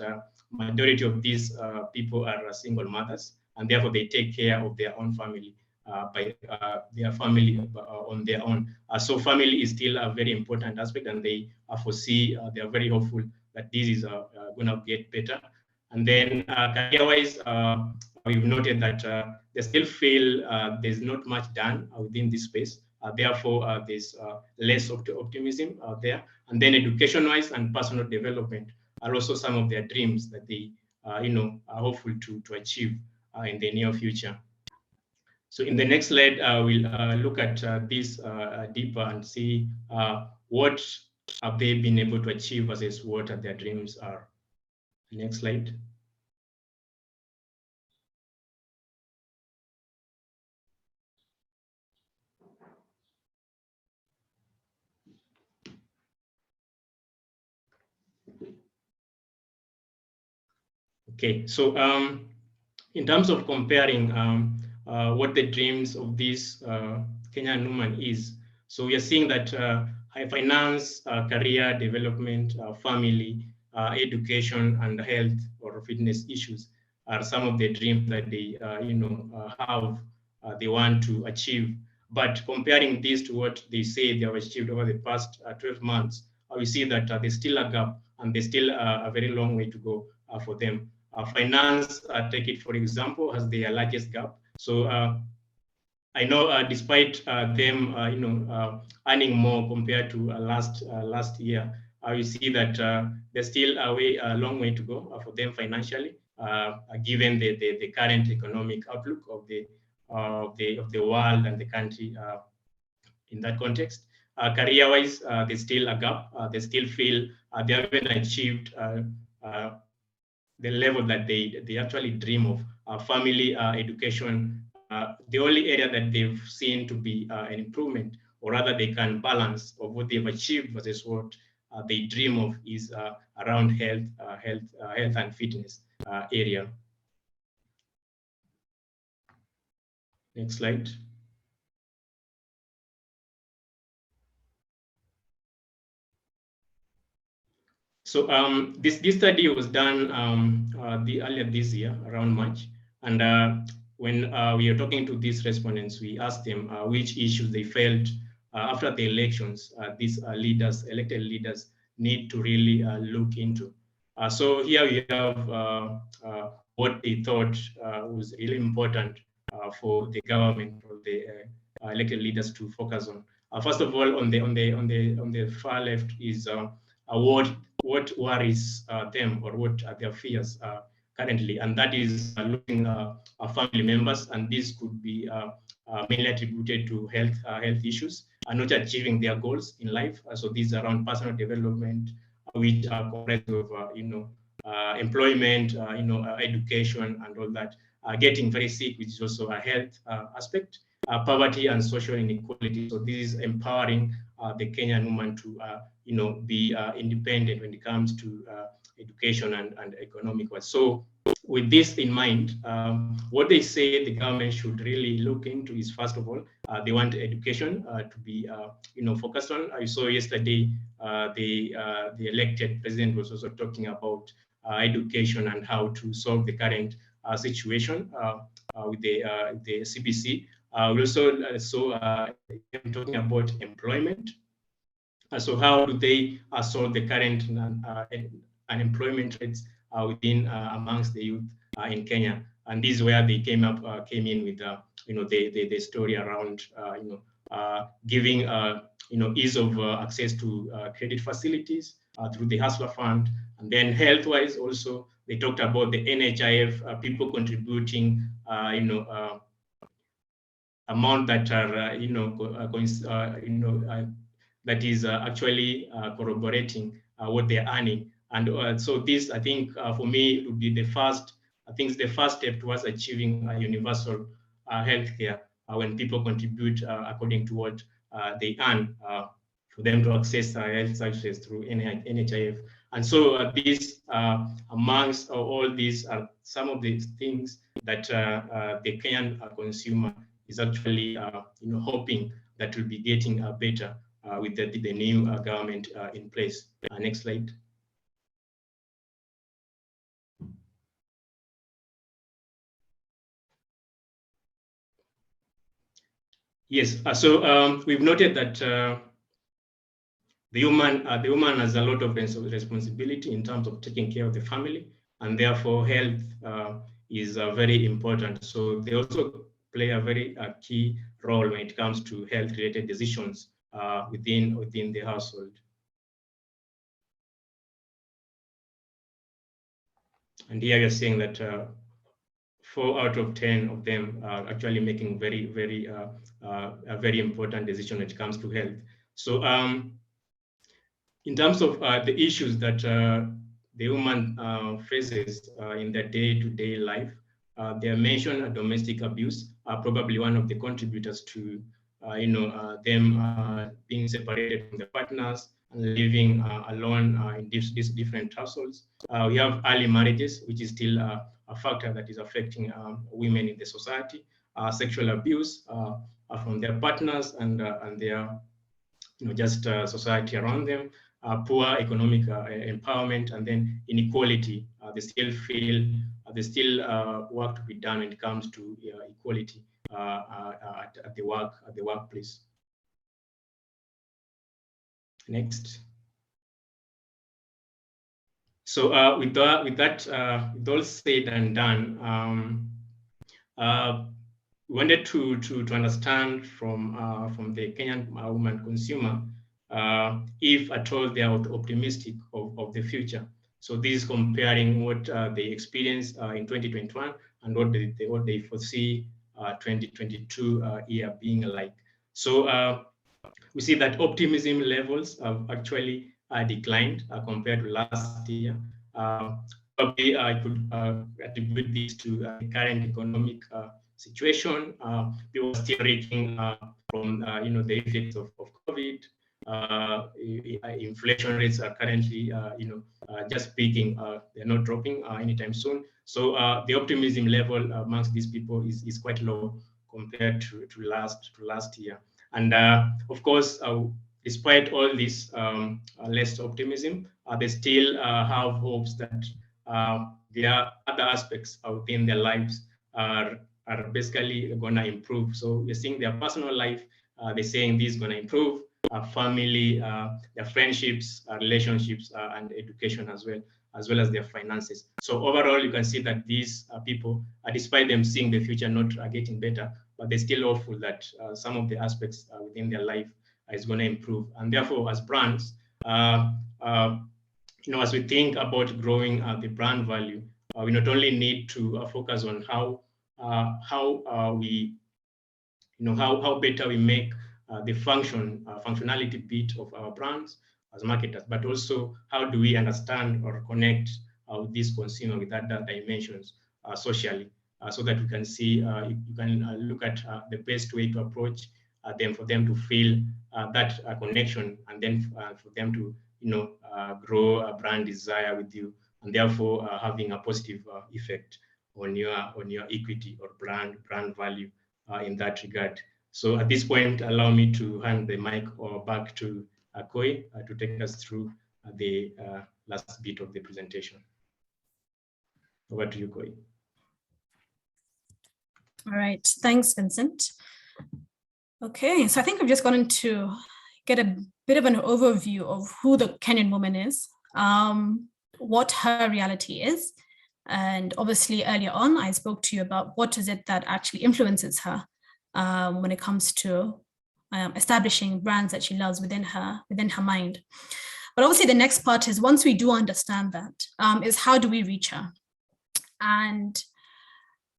majority of these people are single mothers, and therefore they take care of their own family by their family on their own. So family is still a very important aspect, and they foresee, they are very hopeful that this is going to get better. And then career-wise, we've noted that they still feel there's not much done within this space. Therefore, there's less optimism out there. And then education-wise and personal development are also some of their dreams that they, are hopeful to achieve in the near future. So in the next slide, we'll look at this deeper and see what have they been able to achieve versus what their dreams are. Next slide. Okay, so in terms of comparing what the dreams of this Kenyan woman is, so we are seeing that high finance, career development, family, education, and health or fitness issues are some of the dreams that they have, they want to achieve. But comparing this to what they say they have achieved over the past 12 months, we see that there's still a gap, and there's still a very long way to go for them. Finance, take it for example, has the largest gap. So I know despite them, earning more compared to last year, we see that there's still a long way to go for them financially, given the current economic outlook of the world and the country in that context. Career-wise, there's still a gap. They still feel they haven't achieved the level that they actually dream of. Family, education, the only area that they've seen to be an improvement, or rather they can balance of what they've achieved versus what they dream of, is around health and fitness area. Next slide. So this study was done earlier this year, around March, and when we are talking to these respondents, we asked them which issues they felt after the elections these elected leaders, need to really look into. So here we have what they thought was really important for the government or the elected leaders to focus on. First of all, on the far left is what worries them, or what are their fears currently, and that is losing family members, and this could be mainly attributed to health issues and not achieving their goals in life. So these are around personal development, which are comprised of employment, education, and all that. Getting very sick, which is also a health aspect. Poverty and social inequality. So this is empowering the Kenyan woman to be independent when it comes to education and economic work. So with this in mind, what they say the government should really look into is, first of all, they want education to be focused on. I saw yesterday the elected president was also talking about education and how to solve the current situation with the CBC. We also talking about employment. So how do they solve the current unemployment rates within amongst the youth in Kenya? And this is where they came in with the story around giving ease of access to credit facilities through the Hustler Fund. And then health-wise also, they talked about the NHIF, people contributing amount that are that is actually corroborating what they're earning. And so this, I think, for me, would be the first. I think it's the first step towards achieving universal healthcare when people contribute according to what they earn for them to access health services through NHIF. And so these, amongst all these, are some of the things that the Kenyan consumer is actually hoping that will be getting better with the new government in place. Next slide. Yes, so we've noted that the woman has a lot of responsibility in terms of taking care of the family, and therefore health is very important. So they also play a very key role when it comes to health-related decisions within the household. And here you're seeing that 4 out of 10 of them are actually making a very important decision when it comes to health. So in terms of the issues that the woman faces in their day-to-day life, they are mentioned domestic abuse are probably one of the contributors to them being separated from their partners and living alone in these different households. We have early marriages, which is still a factor that is affecting women in the society. Sexual abuse from their partners and their just society around them. Poor economic empowerment, and then inequality. They still feel there's still work to be done when it comes to equality at the workplace. Next. So with all said and done, we wanted to understand from the Kenyan woman consumer if at all they are optimistic of the future. So this is comparing what they experienced in 2021 and what they foresee 2022 year being like. So we see that optimism levels have actually declined compared to last year. Probably I could attribute this to the current economic situation. People are still reaching from the effects of COVID. Inflation rates are currently just peaking. They're not dropping anytime soon. So the optimism level amongst these people is quite low compared to last year. And of course, despite all this less optimism, they still have hopes that there are other aspects within their lives are basically going to improve. So we're seeing their personal life, they're saying this is going to improve, family, their friendships, relationships, and education as well as their finances. So overall, you can see that these people, despite them seeing the future not getting better, but they're still hopeful that some of the aspects within their life is going to improve. And therefore, as brands, as we think about growing the brand value, we not only need to focus on how better we make the functionality bit of our brands as marketers, but also how do we understand or connect with this consumer with other dimensions socially, so that we can see, you can look at the best way to approach them, for them to feel that connection, and then for them to grow a brand desire with you, and therefore having a positive effect on your equity or brand value in that regard. So at this point, allow me to hand the mic back to Koi to take us through the last bit of the presentation. Over to you, Koi. All right, thanks, Vincent. Okay, so I think we've just gotten to get a bit of an overview of who the Kenyan woman is, what her reality is. And obviously earlier on, I spoke to you about what is it that actually influences her when it comes to establishing brands that she loves within her mind. But obviously the next part is, once we do understand that, is how do we reach her? And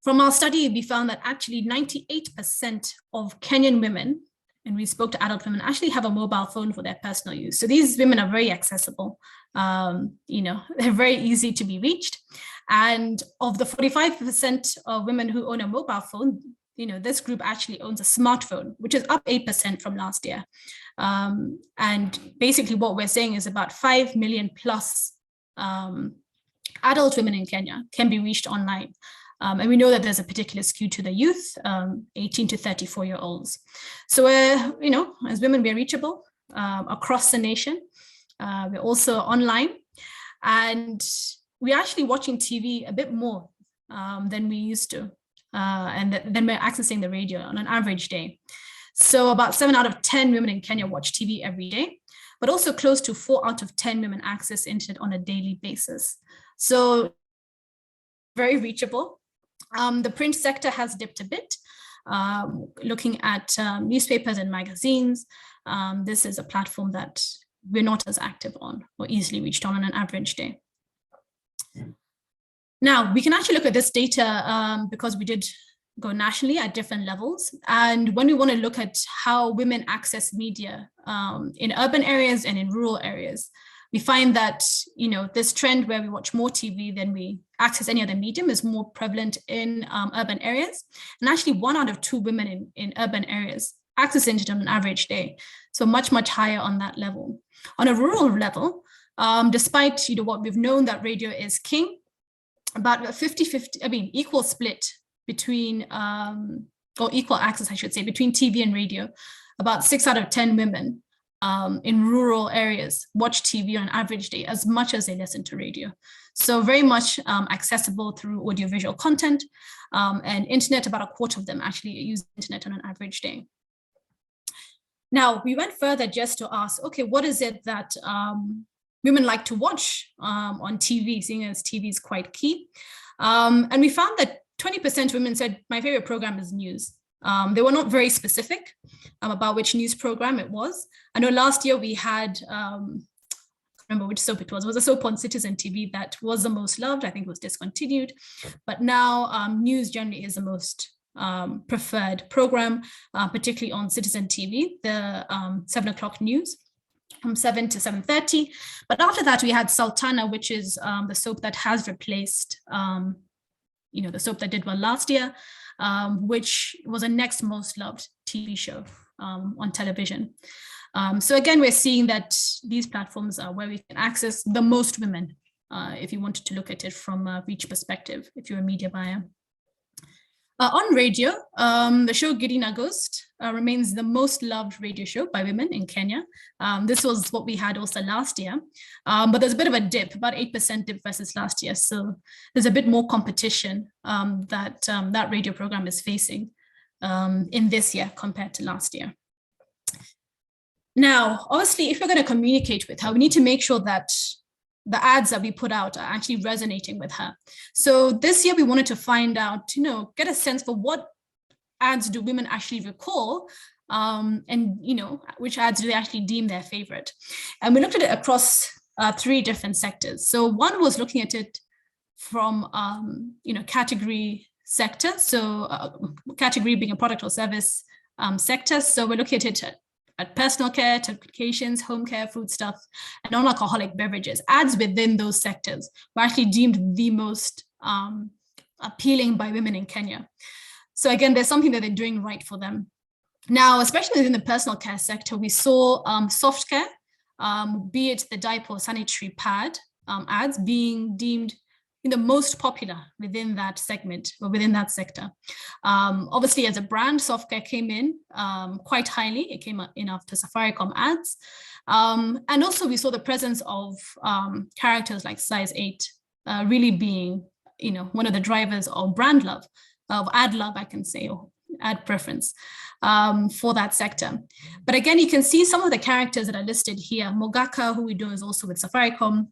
from our study, we found that actually 98% of Kenyan women, and we spoke to adult women, actually have a mobile phone for their personal use. So these women are very accessible. They're very easy to be reached. And of the 45% of women who own a mobile phone, this group actually owns a smartphone, which is up 8% from last year. And basically what we're saying is about 5 million plus adult women in Kenya can be reached online. And we know that there's a particular skew to the youth, 18 to 34-year-olds. So we're, as women, we're reachable across the nation. We're also online, and we're actually watching TV a bit more than we used to. And then we're accessing the radio on an average day. So about 7 out of 10 women in Kenya watch TV every day, but also close to 4 out of 10 women access internet on a daily basis. So very reachable. The print sector has dipped a bit. Looking at newspapers and magazines, this is a platform that we're not as active on or easily reached on an average day. Now, we can actually look at this data because we did go nationally at different levels. And when we want to look at how women access media in urban areas and in rural areas, we find that, this trend where we watch more TV than we access any other medium is more prevalent in urban areas. And actually 1 out of 2 women in urban areas access internet on an average day. So much, much higher on that level. On a rural level, despite what we've known that radio is king, about a 50-50, equal split between, or equal access, I should say, between TV and radio. About 6 out of 10 women in rural areas watch TV on an average day as much as they listen to radio. So very much accessible through audiovisual content, and internet. About a quarter of them actually use internet on an average day. Now, we went further just to ask, okay, what is it that women like to watch on TV, seeing as TV is quite key? And we found that 20% of women said, my favorite program is news. They were not very specific about which news program it was. I know last year we had, I can't remember which soap it was a soap on Citizen TV that was the most loved. I think it was discontinued. But now news generally is the most preferred program, particularly on Citizen TV, the 7 o'clock news from 7 to 7:30. But after that, we had Sultana, which is the soap that has replaced, the soap that did well last year, which was a next most loved TV show on television. So again, we're seeing that these platforms are where we can access the most women, if you wanted to look at it from a reach perspective, if you're a media buyer. On radio, the show Gidi na Ghost remains the most loved radio show by women in Kenya. This was what we had also last year, but there's a bit of a dip, about 8% dip versus last year. So there's a bit more competition that radio program is facing in this year compared to last year. Now, obviously, if we're going to communicate with her, we need to make sure that the ads that we put out are actually resonating with her. So this year we wanted to find out, get a sense for what ads do women actually recall, and which ads do they actually deem their favorite. And we looked at it across 3 different sectors. So one was looking at it from, category sector. So category being a product or service sector. So we're looking at it at personal care, telecommunications, home care, foodstuff, and non-alcoholic beverages. Ads within those sectors were actually deemed the most appealing by women in Kenya. So again, there's something that they're doing right for them. Now, especially within the personal care sector, we saw soft care, be it the diaper or sanitary pad ads being deemed the most popular within that segment or within that sector. Obviously, as a brand, soft care came in quite highly. It came in after Safaricom ads. And also we saw the presence of characters like size 8 really being, one of the drivers of brand love, of ad love, I can say, or ad preference for that sector. But again, you can see some of the characters that are listed here. Mogaka, who we do is also with Safaricom,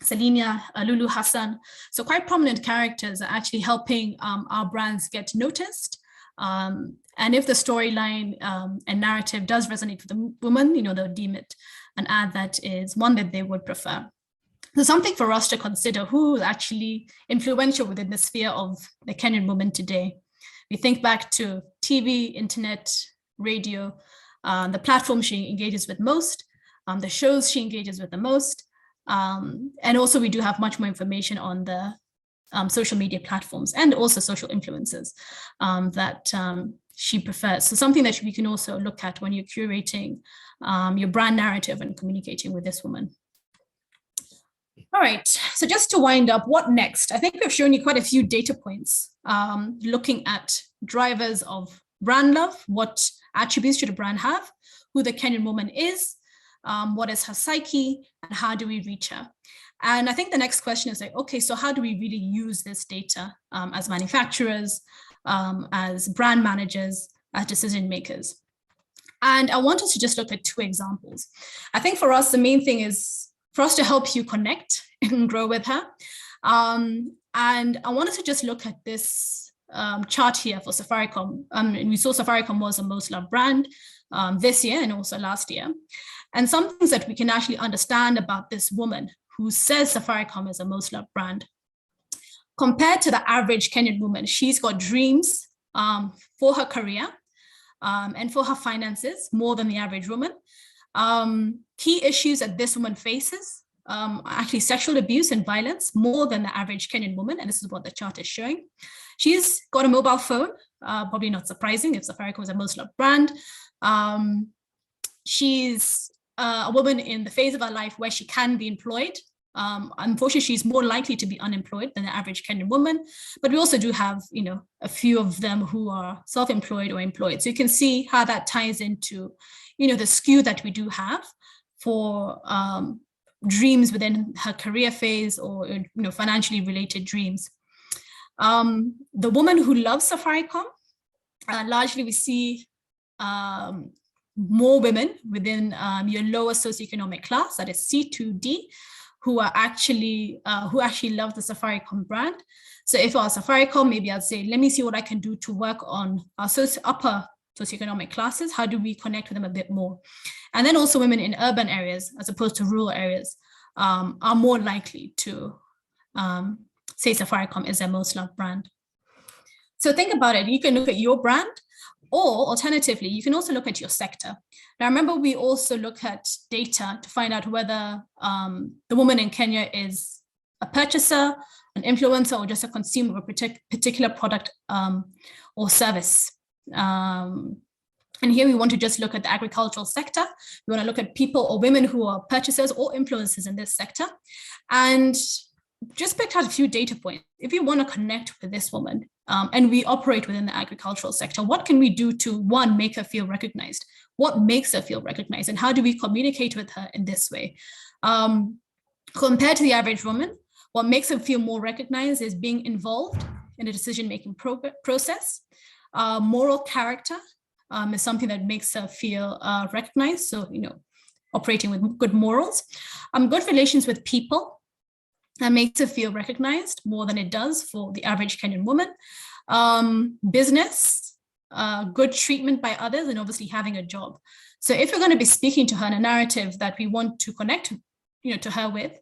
Selina, Lulu Hassan. So quite prominent characters are actually helping our brands get noticed. And if the storyline and narrative does resonate with the woman, they'll deem it an ad that is one that they would prefer. So something for us to consider who is actually influential within the sphere of the Kenyan woman today. We think back to TV, internet, radio, the platform she engages with most, the shows she engages with the most. And also we do have much more information on the social media platforms and also social influencers that she prefers. So something that we can also look at when you're curating your brand narrative and communicating with this woman. All right, so just to wind up, what next? I think we've shown you quite a few data points looking at drivers of brand love, what attributes should a brand have, who the Kenyan woman is, what is her psyche, and how do we reach her? And I think the next question is like, okay, so how do we really use this data as manufacturers, as brand managers, as decision makers? And I want us to just look at two examples. I think for us, the main thing is for us to help you connect and grow with her. And I want us to just look at this chart here for Safaricom. And we saw Safaricom was the most loved brand this year and also last year. And some things that we can actually understand about this woman who says Safaricom is the most loved brand. Compared to the average Kenyan woman, she's got dreams for her career and for her finances more than the average woman. Key issues that this woman faces, actually sexual abuse and violence more than the average Kenyan woman, and this is what the chart is showing. She's got a mobile phone, probably not surprising if Safaricom is the most loved brand. She's a woman in the phase of her life where she can be employed. Unfortunately, she's more likely to be unemployed than the average Kenyan woman, but we also do have, a few of them who are self-employed or employed. So you can see how that ties into, the skew that we do have for dreams within her career phase or, financially related dreams. The woman who loves Safaricom, largely we see more women within your lower socioeconomic class, that is C2D, who actually love the Safaricom brand. So if I was Safaricom, maybe I'd say, let me see what I can do to work on our upper socioeconomic classes. How do we connect with them a bit more? And then also women in urban areas, as opposed to rural areas, are more likely to say Safaricom is their most loved brand. So think about it. You can look at your brand, or alternatively, you can also look at your sector. Now, remember, we also look at data to find out whether the woman in Kenya is a purchaser, an influencer, or just a consumer of a particular product or service. And here we want to just look at the agricultural sector. We want to look at people or women who are purchasers or influencers in this sector. And just picked out a few data points. If you want to connect with this woman, and we operate within the agricultural sector, what can we do to, one, make her feel recognized? What makes her feel recognized? And how do we communicate with her in this way? Compared to the average woman, what makes her feel more recognized is being involved in a decision-making process. Moral character is something that makes her feel recognized. So, operating with good morals. Good relations with people. That makes her feel recognized more than it does for the average Kenyan woman. Business, good treatment by others, and obviously having a job. So if we're going to be speaking to her in a narrative that we want to connect, to her with,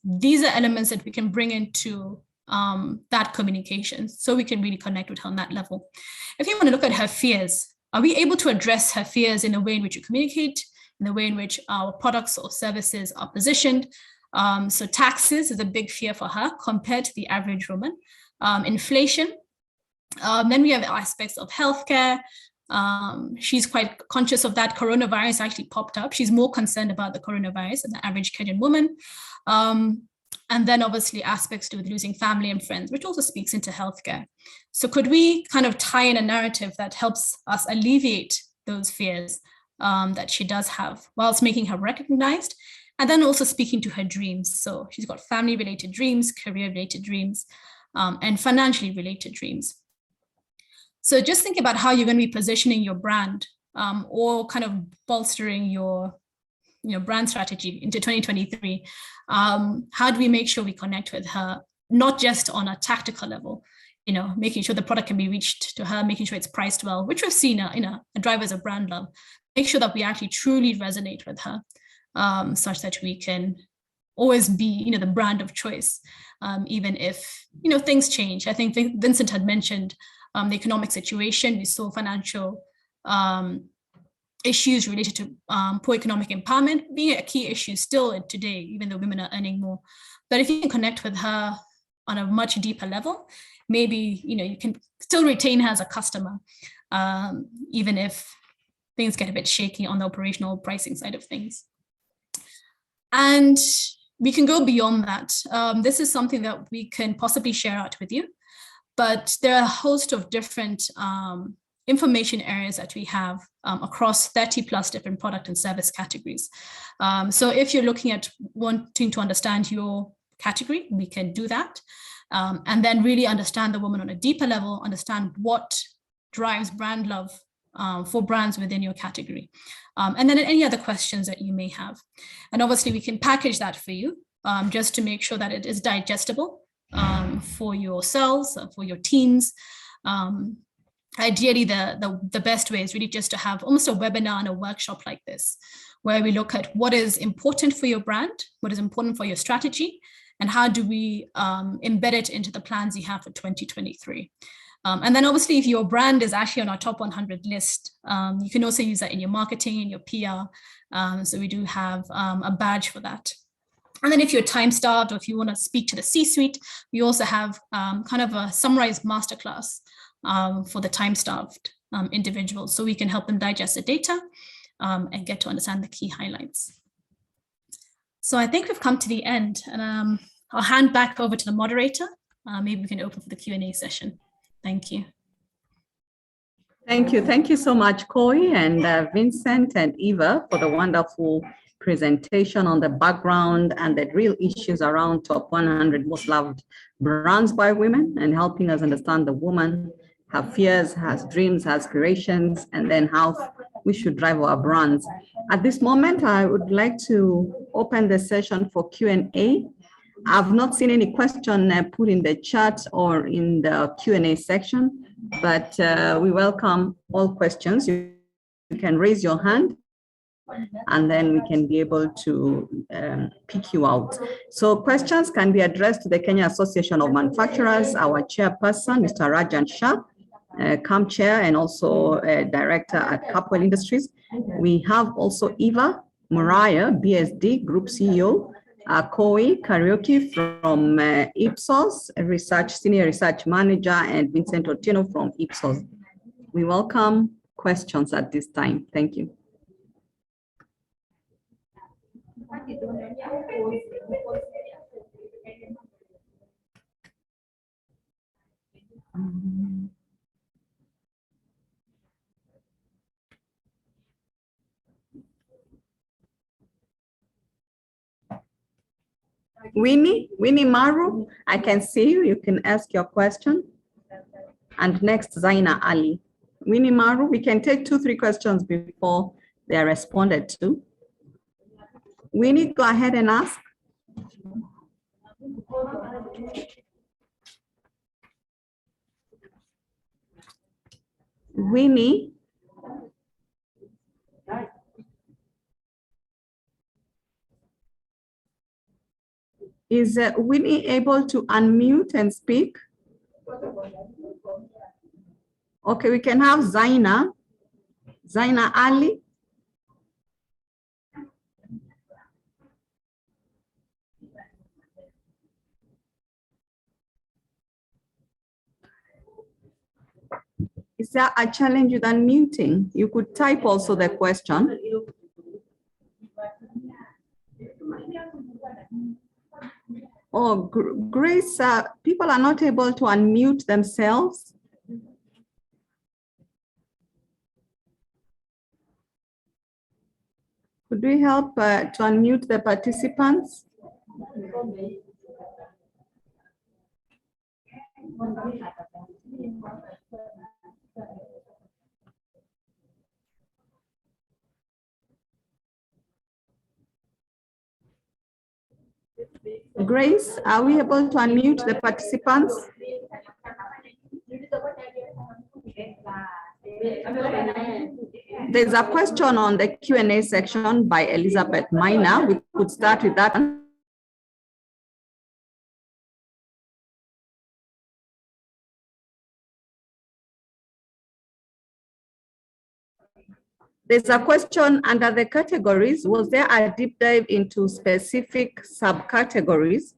these are elements that we can bring into that communication, so we can really connect with her on that level. If you want to look at her fears, are we able to address her fears in the way in which you communicate, in the way in which our products or services are positioned? So taxes is a big fear for her compared to the average woman. Inflation. Then we have aspects of healthcare. She's quite conscious of that. Coronavirus actually popped up. She's more concerned about the coronavirus than the average Kenyan woman. And then obviously aspects to do with losing family and friends, which also speaks into healthcare. So could we kind of tie in a narrative that helps us alleviate those fears that she does have, whilst making her recognized? And then also speaking to her dreams. So she's got family-related dreams, career-related dreams, and financially related dreams. So just think about how you're going to be positioning your brand or kind of bolstering your brand strategy into 2023. How do we make sure we connect with her, not just on a tactical level, making sure the product can be reached to her, making sure it's priced well, which we've seen in a drivers of brand love. Make sure that we actually truly resonate with her. Such that we can always be, the brand of choice, even if, things change. I think Vincent had mentioned the economic situation. We saw financial issues related to poor economic empowerment being a key issue still today, even though women are earning more. But if you can connect with her, on a much deeper level, maybe, you can still retain her as a customer, even if things get a bit shaky on the operational pricing side of things. And we can go beyond that. This is something that we can possibly share out with you, but there are a host of different information areas that we have across 30 plus different product and service categories. So if you're looking at wanting to understand your category, we can do that. And then really understand the woman on a deeper level, understand what drives brand love for brands within your category. And then any other questions that you may have. And obviously we can package that for you just to make sure that it is digestible for yourselves, for your teams. Ideally, the best way is really just to have almost a webinar and a workshop like this, where we look at what is important for your brand, what is important for your strategy, and how do we embed it into the plans you have for 2023. And then obviously, if your brand is actually on our top 100 list, you can also use that in your marketing and your PR. So we do have a badge for that. And then if you're time starved or if you want to speak to the C-suite, we also have kind of a summarized masterclass for the time starved individuals. So we can help them digest the data and get to understand the key highlights. So I think we've come to the end, and I'll hand back over to the moderator. Maybe we can open for the Q&A session. Thank you. Thank you. Thank you so much, Koi and Vincent and Eva, for the wonderful presentation on the background and the real issues around top 100 most loved brands by women, and helping us understand the woman, her fears, her dreams, her aspirations, and then how we should drive our brands. At this moment, I would like to open the session for Q&A. I've not seen any question put in the chat or in the Q&A section, but we welcome all questions. You can raise your hand, and then we can be able to pick you out. So questions can be addressed to the Kenya Association of Manufacturers, our chairperson, Mr. Rajan Shah, CAM chair and also director at Capwell Industries. We have also Eva Mariah, BSD Group CEO, Koi Karaoke from Ipsos, Senior Research Manager, and Vincent Otieno from Ipsos. We welcome questions at this time. Thank you. Winnie Maru, I can see you. You can ask your question. And next, Zaina Ali. Winnie Maru, we can take 2-3 questions before they are responded to. Winnie, go ahead and ask. Winnie. Is Winnie able to unmute and speak? Okay, we can have Zaina Ali. Is there a challenge with unmuting? You could type also the question. Oh, Grace, people are not able to unmute themselves. Could we help to unmute the participants? Grace, are we able to unmute the participants? There's a question on the Q&A section by Elizabeth Minor. We could start with that. There's a question under the categories. Was there a deep dive into specific subcategories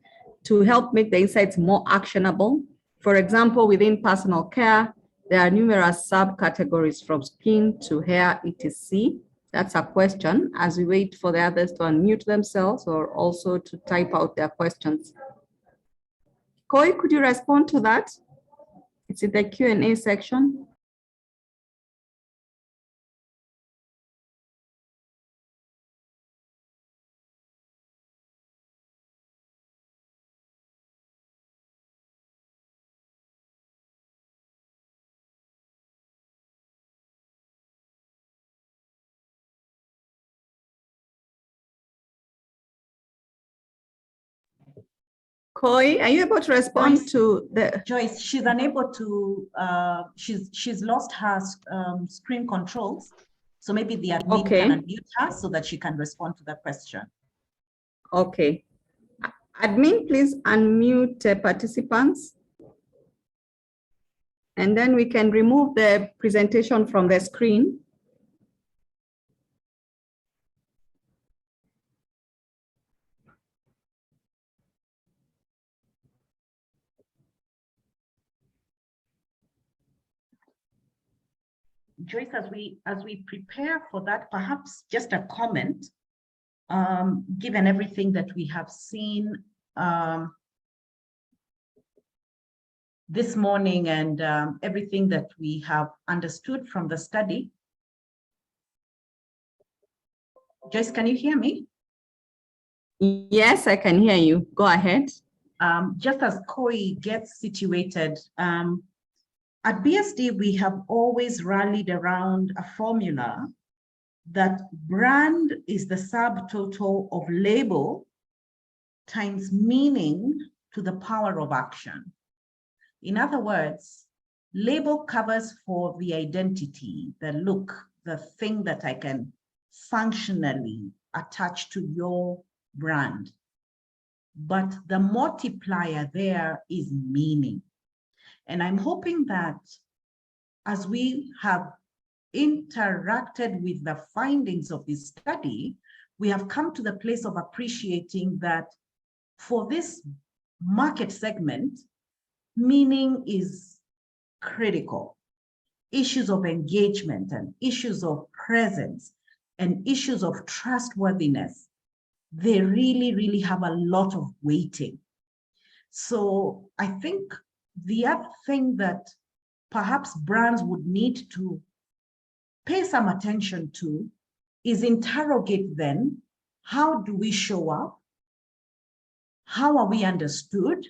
to help make the insights more actionable. For example, within personal care, there are numerous subcategories from skin to hair, etc. That's a question as we wait for the others to unmute themselves or also to type out their questions. Koi, could you respond to that? It's in the Q&A section. Koi, are you able to respond Joyce, to the? Joyce, she's unable to, she's lost her screen controls. So maybe the admin can unmute her so that she can respond to the question. Okay. Admin, please unmute participants. And then we can remove the presentation from the screen. Joyce, as we prepare for that, perhaps just a comment, given everything that we have seen this morning and everything that we have understood from the study. Joyce, can you hear me? Yes, I can hear you. Go ahead. Just as Koi gets situated, at BSD, we have always rallied around a formula that brand is the subtotal of label times meaning to the power of action. In other words, label covers for the identity, the look, the thing that I can functionally attach to your brand. But the multiplier there is meaning. And I'm hoping that as we have interacted with the findings of this study, we have come to the place of appreciating that for this market segment, meaning is critical. Issues of engagement and issues of presence and issues of trustworthiness, they really, really have a lot of weighting. So I think the other thing that perhaps brands would need to pay some attention to is interrogate then, how do we show up? How are we understood?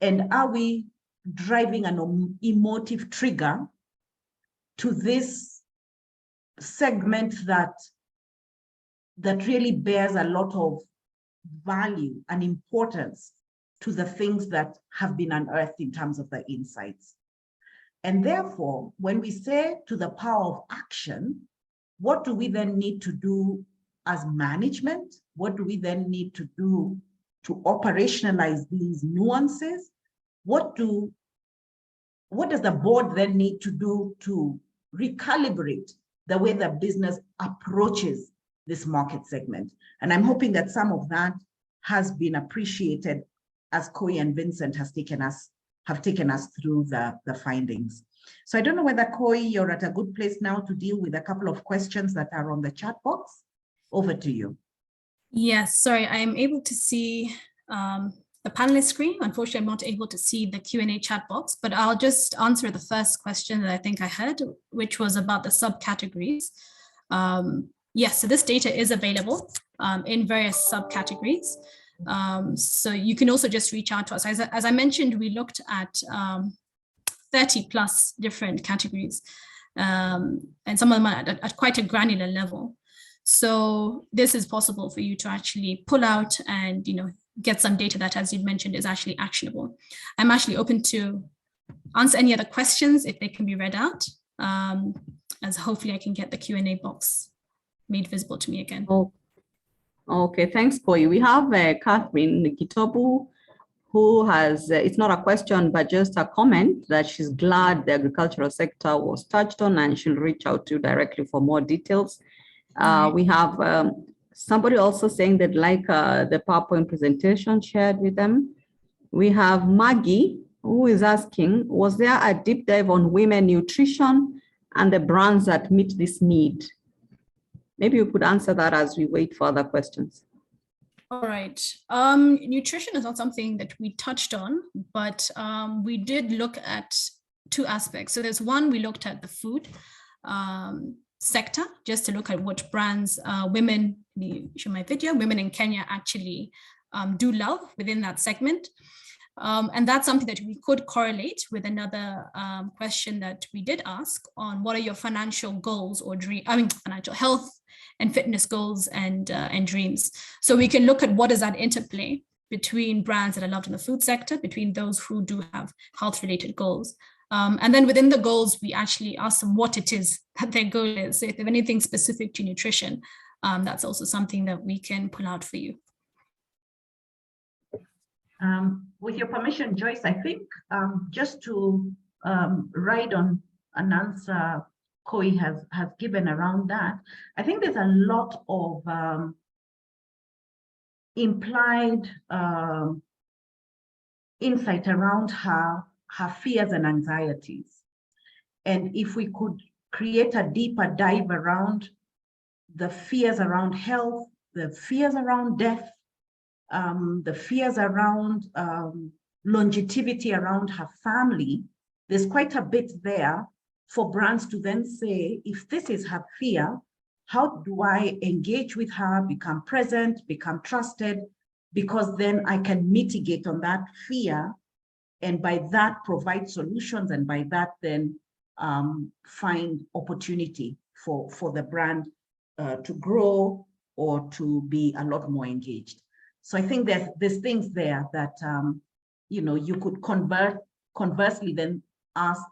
And are we driving an emotive trigger to this segment that really bears a lot of value and importance to the things that have been unearthed in terms of the insights? And therefore, when we say to the power of action, what do we then need to do as management? What do we then need to do to operationalize these nuances? What does the board then need to do to recalibrate the way the business approaches this market segment? And I'm hoping that some of that has been appreciated as Koi and Vincent have taken us through the findings. So I don't know whether Koi, you're at a good place now to deal with a couple of questions that are on the chat box. Over to you. Yes, sorry, I am able to see the panelist screen. Unfortunately, I'm not able to see the Q&A chat box, but I'll just answer the first question that I think I had, which was about the subcategories. Yes, so this data is available in various subcategories. So you can also just reach out to us. As I mentioned, we looked at 30 plus different categories, and some of them are at quite a granular level. So this is possible for you to actually pull out and get some data that, as you mentioned, is actually actionable. I'm actually open to answer any other questions if they can be read out, as hopefully I can get the Q&A box made visible to me again. Oh, okay, thanks, Koi. We have Catherine Gitobu, who has, it's not a question, but just a comment that she's glad the agricultural sector was touched on and she'll reach out to you directly for more details. We have Somebody also saying that like the PowerPoint presentation shared with them. We have Maggie, who is asking, was there a deep dive on women nutrition and the brands that meet this need? Maybe you could answer that as we wait for other questions. All right. Nutrition is not something that we touched on, but we did look at two aspects. So there's one, we looked at the food sector, just to look at what brands women, let me show my video, women in Kenya actually do love within that segment. And that's something that we could correlate with another question that we did ask on what are your financial goals or financial health and fitness goals and dreams. So we can look at what is that interplay between brands that are loved in the food sector, between those who do have health-related goals. And then within the goals, we actually ask them what it is that their goal is. So if they have anything specific to nutrition, that's also something that we can pull out for you. With your permission, Joyce, I think just to ride on an answer Koi has given around that, I think there's a lot of implied insight around her fears and anxieties. And if we could create a deeper dive around the fears around health, the fears around death, the fears around longevity around her family, there's quite a bit there for brands to then say, if this is her fear, how do I engage with her, become present, become trusted, because then I can mitigate on that fear, and by that provide solutions, and by that then find opportunity for the brand to grow or to be a lot more engaged. So I think there's things there that you could conversely then ask,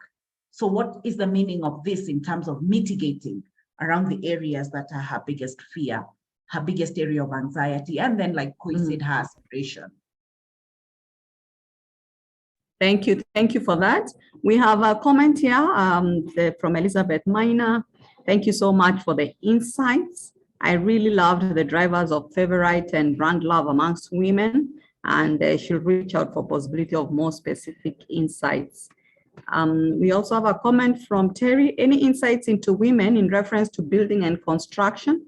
so what is the meaning of this in terms of mitigating around the areas that are her biggest fear, her biggest area of anxiety, and then like Koi said, her aspiration. Thank you for that. We have a comment here from Elizabeth Minor. Thank you so much for the insights. I really loved the drivers of favorite and brand love amongst women, and she'll reach out for possibility of more specific insights. We also have a comment from Terry. Any insights into women in reference to building and construction?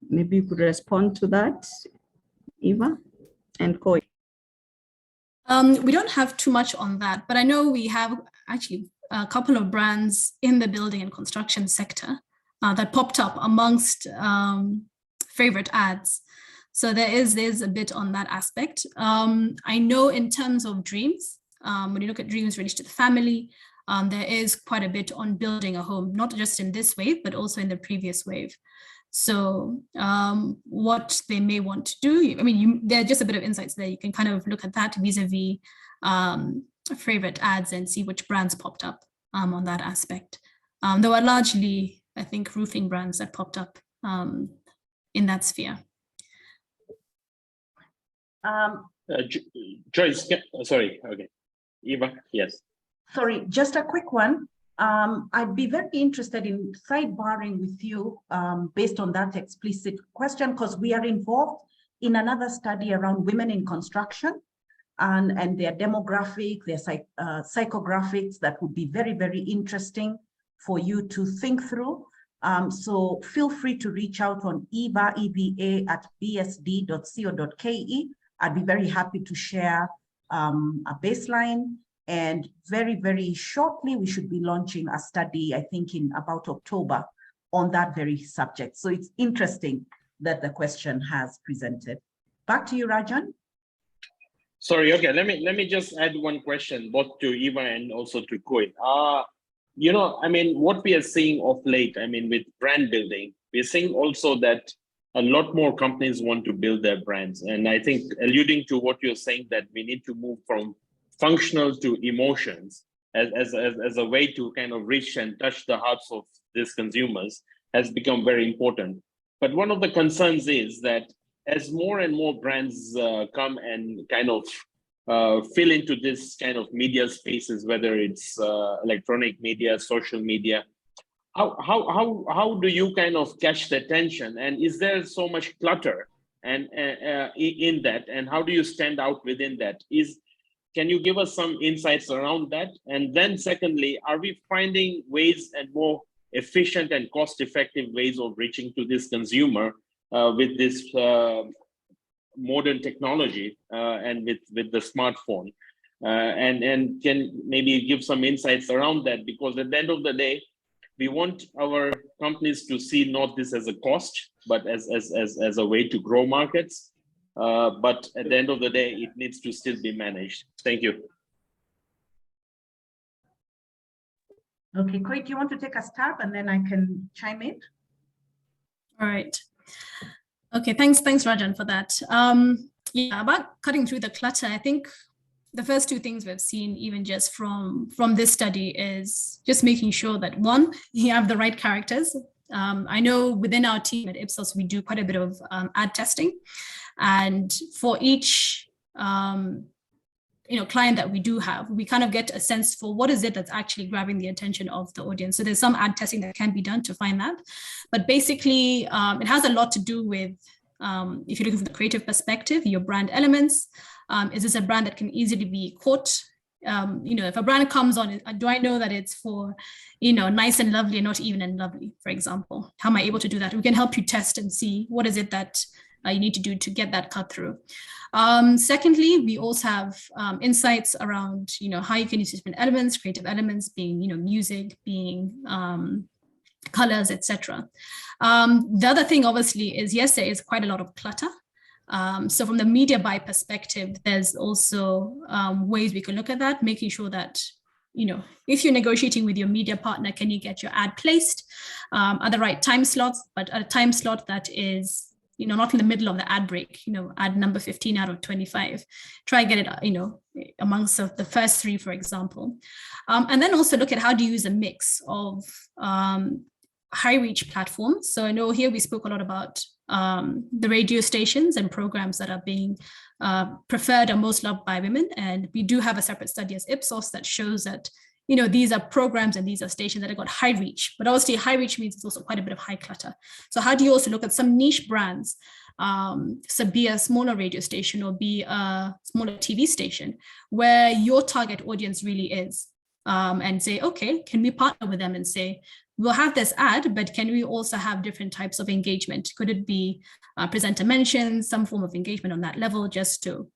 Maybe you could respond to that, Eva and Koi. We don't have too much on that, but I know we have actually a couple of brands in the building and construction sector that popped up amongst favorite ads. So there's a bit on that aspect. I know in terms of dreams, when you look at dreams related to the family, there is quite a bit on building a home, not just in this wave, but also in the previous wave. So what they may want to do, I mean, there are just a bit of insights there. You can kind of look at that vis-a-vis favorite ads and see which brands popped up on that aspect. There were largely, I think, roofing brands that popped up in that sphere. Joyce, sorry, okay. Eva, yes. Sorry, just a quick one. I'd be very interested in sidebarring with you based on that explicit question, because we are involved in another study around women in construction and their demographic, their psychographics that would be very, very interesting for you to think through. So feel free to reach out on eva@bsd.co.ke. I'd be very happy to share a baseline. And very, very shortly, we should be launching a study, I think in about October, on that very subject. So it's interesting that the question has presented. Back to you, Rajan. Sorry, okay, let me just add one question, both to Eva and also to Koi. I mean, what we are seeing of late, I mean, with brand building, we're seeing also that a lot more companies want to build their brands. And I think alluding to what you're saying, that we need to move from functional to emotions as a way to kind of reach and touch the hearts of these consumers has become very important. But one of the concerns is that as more and more brands come and kind of fill into this kind of media spaces, whether it's electronic media, social media, how do you kind of catch the attention, and is there so much clutter and in that, and how do you stand out within that? Can you give us some insights around that? And then secondly, are we finding ways and more efficient and cost-effective ways of reaching to this consumer with this modern technology and with the smartphone? And can maybe give some insights around that, because at the end of the day, we want our companies to see not this as a cost, but as a way to grow markets. But at the end of the day, it needs to still be managed. Thank you. Okay, Koi, do you want to take a stab and then I can chime in? All right. Okay, thanks Rajan for that. Yeah, about cutting through the clutter, I think the first two things we've seen, even just from this study, is just making sure that, one, you have the right characters. I know within our team at Ipsos, we do quite a bit of ad testing. And for each client that we do have, we kind of get a sense for what is it that's actually grabbing the attention of the audience. So there's some ad testing that can be done to find that. But basically, it has a lot to do with, if you're looking from the creative perspective, your brand elements. Is this a brand that can easily be caught? If a brand comes on, do I know that it's for, nice and lovely and not even and lovely, for example? How am I able to do that? We can help you test and see what is it that you need to do to get that cut through. Secondly, we also have insights around, how you can use different elements, creative elements being, music, being colors, etc. The other thing, obviously, is yes, there is quite a lot of clutter. So from the media buy perspective, there's also ways we can look at that, making sure that, if you're negotiating with your media partner, can you get your ad placed at the right time slots, but at a time slot that is, not in the middle of the ad break, ad number 15 out of 25. Try get it, amongst the first 3, for example. And then also look at how to use a mix of high reach platforms. So I know here we spoke a lot about the radio stations and programs that are being preferred or most loved by women. And we do have a separate study as Ipsos that shows that, these are programs and these are stations that have got high reach, but obviously high reach means it's also quite a bit of high clutter. So how do you also look at some niche brands, so be a smaller radio station or be a smaller TV station where your target audience really is, and say, okay, can we partner with them and say, we'll have this ad, but can we also have different types of engagement? Could it be presenter mentions, some form of engagement on that level, just to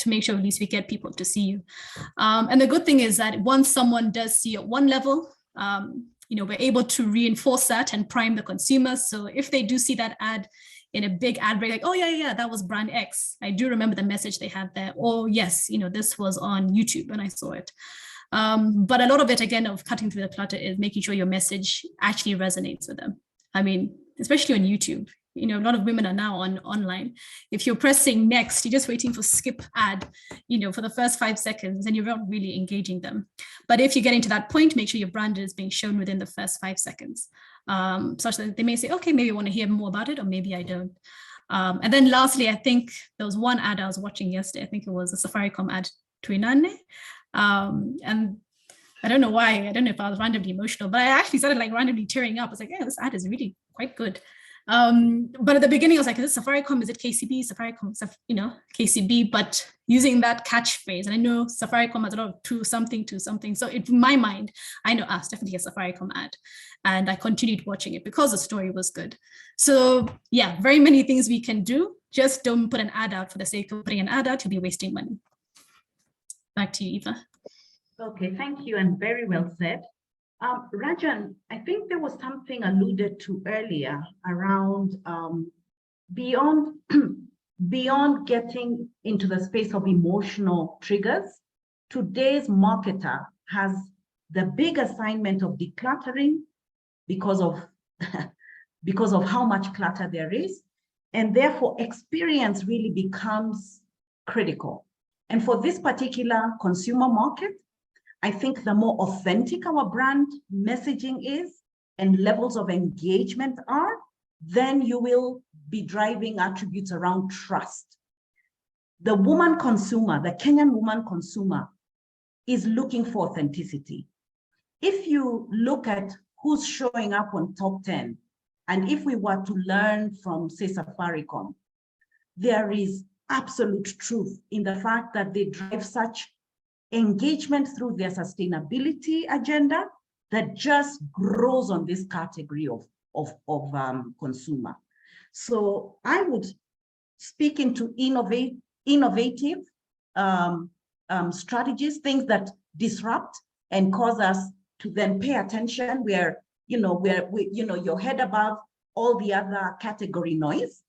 make sure at least we get people to see you. And the good thing is that once someone does see at one level, we're able to reinforce that and prime the consumers. So if they do see that ad in a big ad break, like, oh yeah, that was brand X. I do remember the message they had there. Or yes, this was on YouTube and I saw it. But a lot of it, again, of cutting through the clutter is making sure your message actually resonates with them. I mean, especially on YouTube, a lot of women are now online. If you're pressing next, you're just waiting for skip ad, for the first 5 seconds, and you're not really engaging them. But if you're getting to that point, make sure your brand is being shown within the first 5 seconds, such that they may say, okay, maybe I want to hear more about it, or maybe I don't. And then lastly, I think there was one ad I was watching yesterday. I think it was a Safaricom ad, Tuinane. And I don't know why, I don't know if I was randomly emotional, but I actually started like randomly tearing up. I was like, yeah, this ad is really quite good. But at the beginning, I was like, is it Safaricom? Is it KCB? Safaricom, KCB, but using that catchphrase. And I know Safaricom has a lot of to something. So in my mind, I know, it's definitely a Safaricom ad. And I continued watching it because the story was good. So yeah, very many things we can do. Just don't put an ad out for the sake of putting an ad out, you'll be wasting money. Back to you, Eva. Okay, thank you, and very well said. Rajan, I think there was something alluded to earlier around beyond getting into the space of emotional triggers. Today's marketer has the big assignment of decluttering because of how much clutter there is, and therefore experience really becomes critical. And for this particular consumer market, I think the more authentic our brand messaging is and levels of engagement are, then you will be driving attributes around trust. The woman consumer, the Kenyan woman consumer, is looking for authenticity. If you look at who's showing up on top 10. And if we were to learn from, say, Safaricom, there is absolute truth in the fact that they drive such engagement through their sustainability agenda that just grows on this category of consumer. So I would speak into innovative strategies, things that disrupt and cause us to then pay attention where, your head above all the other category noise.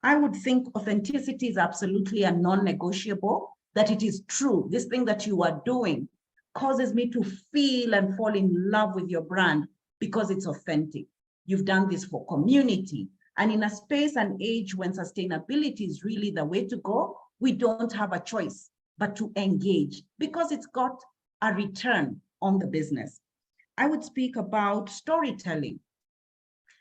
I would think authenticity is absolutely a non-negotiable, that it is true. This thing that you are doing causes me to feel and fall in love with your brand because it's authentic. You've done this for community. And in a space and age when sustainability is really the way to go, we don't have a choice but to engage because it's got a return on the business. I would speak about storytelling.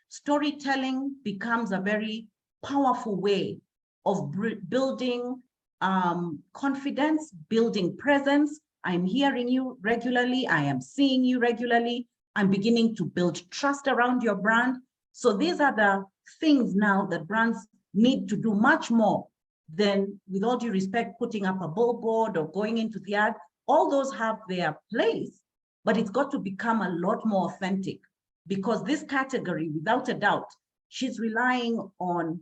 Storytelling becomes a very powerful way of building confidence, building presence. I'm hearing you regularly. I am seeing you regularly. I'm beginning to build trust around your brand. So these are the things now that brands need to do much more than, with all due respect, putting up a billboard or going into the ad. All those have their place, but it's got to become a lot more authentic because this category, without a doubt, she's relying on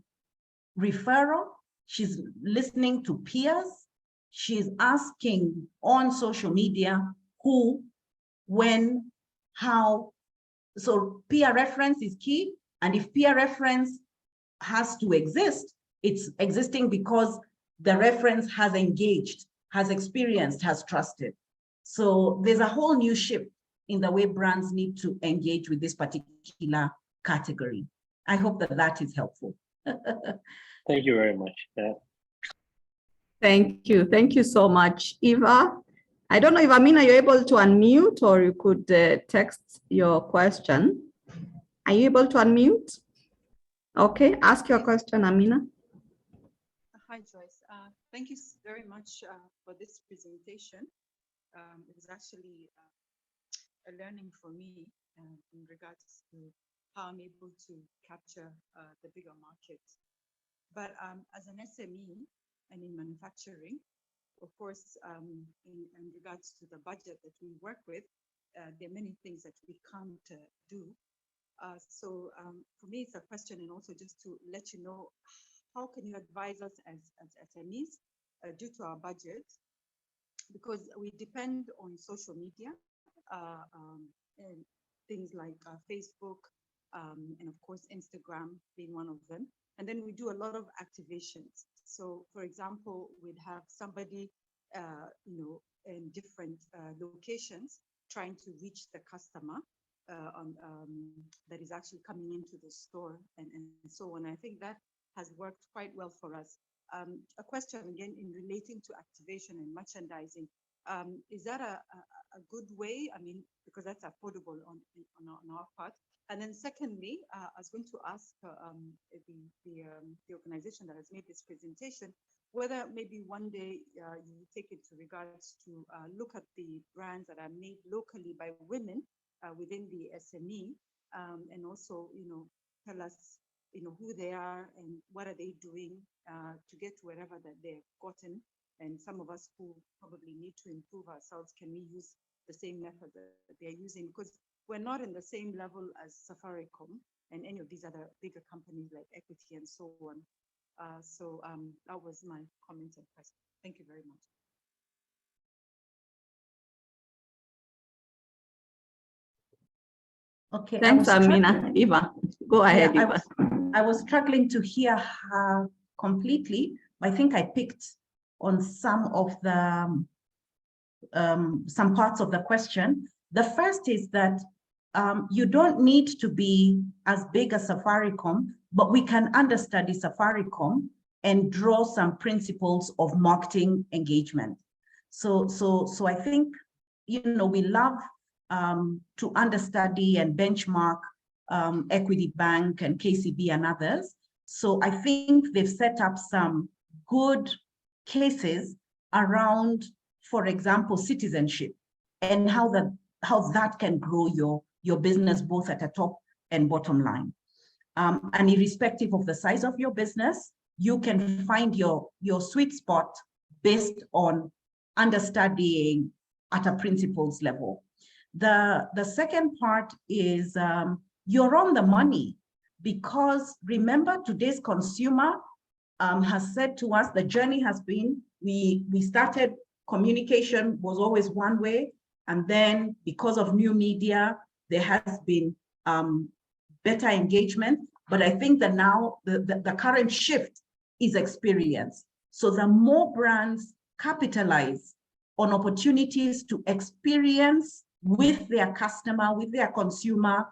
referral. She's listening to peers. She's asking on social media who, when, how. So peer reference is key. And if peer reference has to exist, it's existing because the reference has engaged, has experienced, has trusted. So there's a whole new shift in the way brands need to engage with this particular category. I hope that that is helpful. Thank you very much. Thank you. Thank you so much, Eva. I don't know if Amina, you're able to unmute or you could text your question. Are you able to unmute? Okay, ask your question, Amina. Hi, Joyce. Thank you very much for this presentation. It was actually a learning for me in regards to how I'm able to capture the bigger market. But as an SME and in manufacturing, of course, in regards to the budget that we work with, there are many things that we can't do. So for me, it's a question, and also just to let you know, how can you advise us as SMEs due to our budget? Because we depend on social media and things like Facebook and of course Instagram being one of them. And then we do a lot of activations. So for example, we'd have somebody in different locations trying to reach the customer that is actually coming into the store and so on. I think that has worked quite well for us. A question again in relating to activation and merchandising. Is that a good way? I mean, because that's affordable on our part. And then secondly, I was going to ask the organization that has made this presentation, whether maybe one day you take it to regards to look at the brands that are made locally by women within the SME, and also, tell us, who they are and what are they doing to get to wherever that they've gotten. And some of us who probably need to improve ourselves, can we use the same method that they're using? Because we're not in the same level as Safaricom and any of these other bigger companies like Equity and so on. So that was my comment and question. Thank you very much. Okay. Thanks, Amina. Eva, go ahead, Eva. I was struggling to hear her completely. I think I picked on some of the some parts of the question. The first is that you don't need to be as big as Safaricom, but we can understudy Safaricom and draw some principles of marketing engagement. So I think, we love to understudy and benchmark Equity Bank and KCB and others. So I think they've set up some good cases around, for example, citizenship and how that can grow your business both at a top and bottom line. And irrespective of the size of your business, you can find your sweet spot based on understudying at a principles level. The second part is you're on the money, because remember, today's consumer has said to us, the journey has been, we started, communication was always one way, and then because of new media, there has been better engagement. But I think that now the current shift is experience. So the more brands capitalize on opportunities to experience with their customer, with their consumer,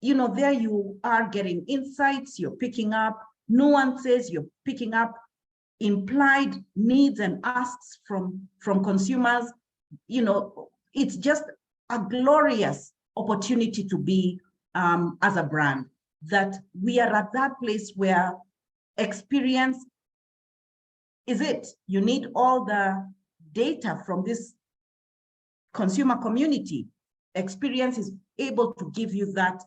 you know, there you are getting insights, you're picking up nuances, you're picking up implied needs and asks from consumers. You know, it's just a glorious opportunity to be as a brand, that we are at that place where experience is it. You need all the data from this consumer community. Experience is able to give you that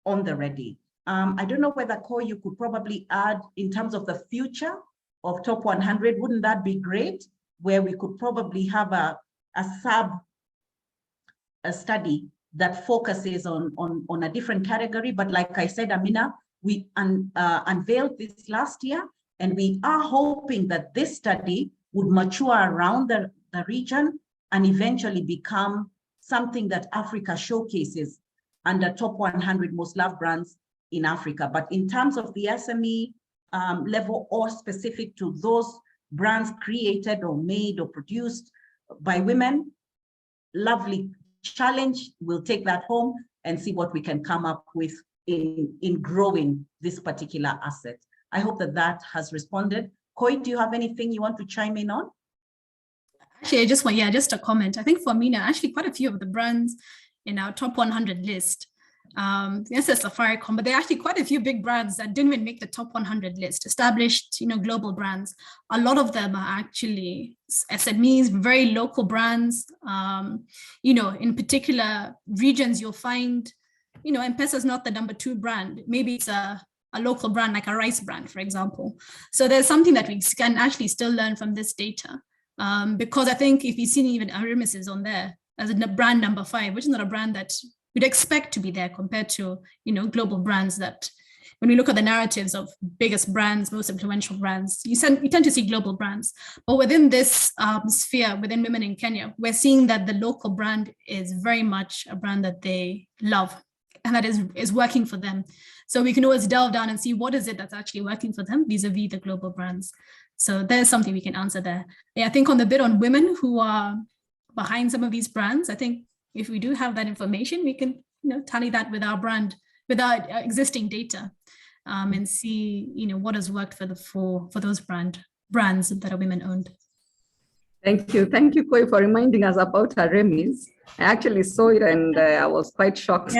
on the ready. I don't know whether, Ko, you could probably add in terms of the future of Top 100, wouldn't that be great? Where we could probably have a study that focuses on a different category. But like I said, Amina, we unveiled this last year, and we are hoping that this study would mature around the region and eventually become something that Africa showcases under Top 100 Most Loved Brands in Africa. But in terms of the SME level, or specific to those brands created or made or produced by women, lovely challenge. We'll take that home and see what we can come up with in growing this particular asset. I hope that has responded. Koi, do you have anything you want to chime in on? Actually, just a comment. I think for Mina, actually quite a few of the brands in our top 100 list, yes, there's Safaricom, but there are actually quite a few big brands that didn't even make the top 100 list, established, global brands. A lot of them are actually SMEs, very local brands. In particular regions, you'll find, M-Pesa is not the number 2 brand. Maybe it's a local brand, like a rice brand, for example. So there's something that we can actually still learn from this data. Because I think if you've seen even Aramis is on there as a brand number 5, which is not a brand that we'd expect to be there compared to, global brands that when we look at the narratives of biggest brands, most influential brands, you tend to see global brands. But within this sphere, within women in Kenya, we're seeing that the local brand is very much a brand that they love and that is working for them. So we can always delve down and see what is it that's actually working for them vis-a-vis the global brands. So there's something we can answer there. Yeah, I think on the bit on women who are behind some of these brands, I think if we do have that information, we can tally that with our brand, with our existing data, and see what has worked for those brands that are women owned. Thank you, Koi, for reminding us about Aramis. I actually saw it and I was quite shocked.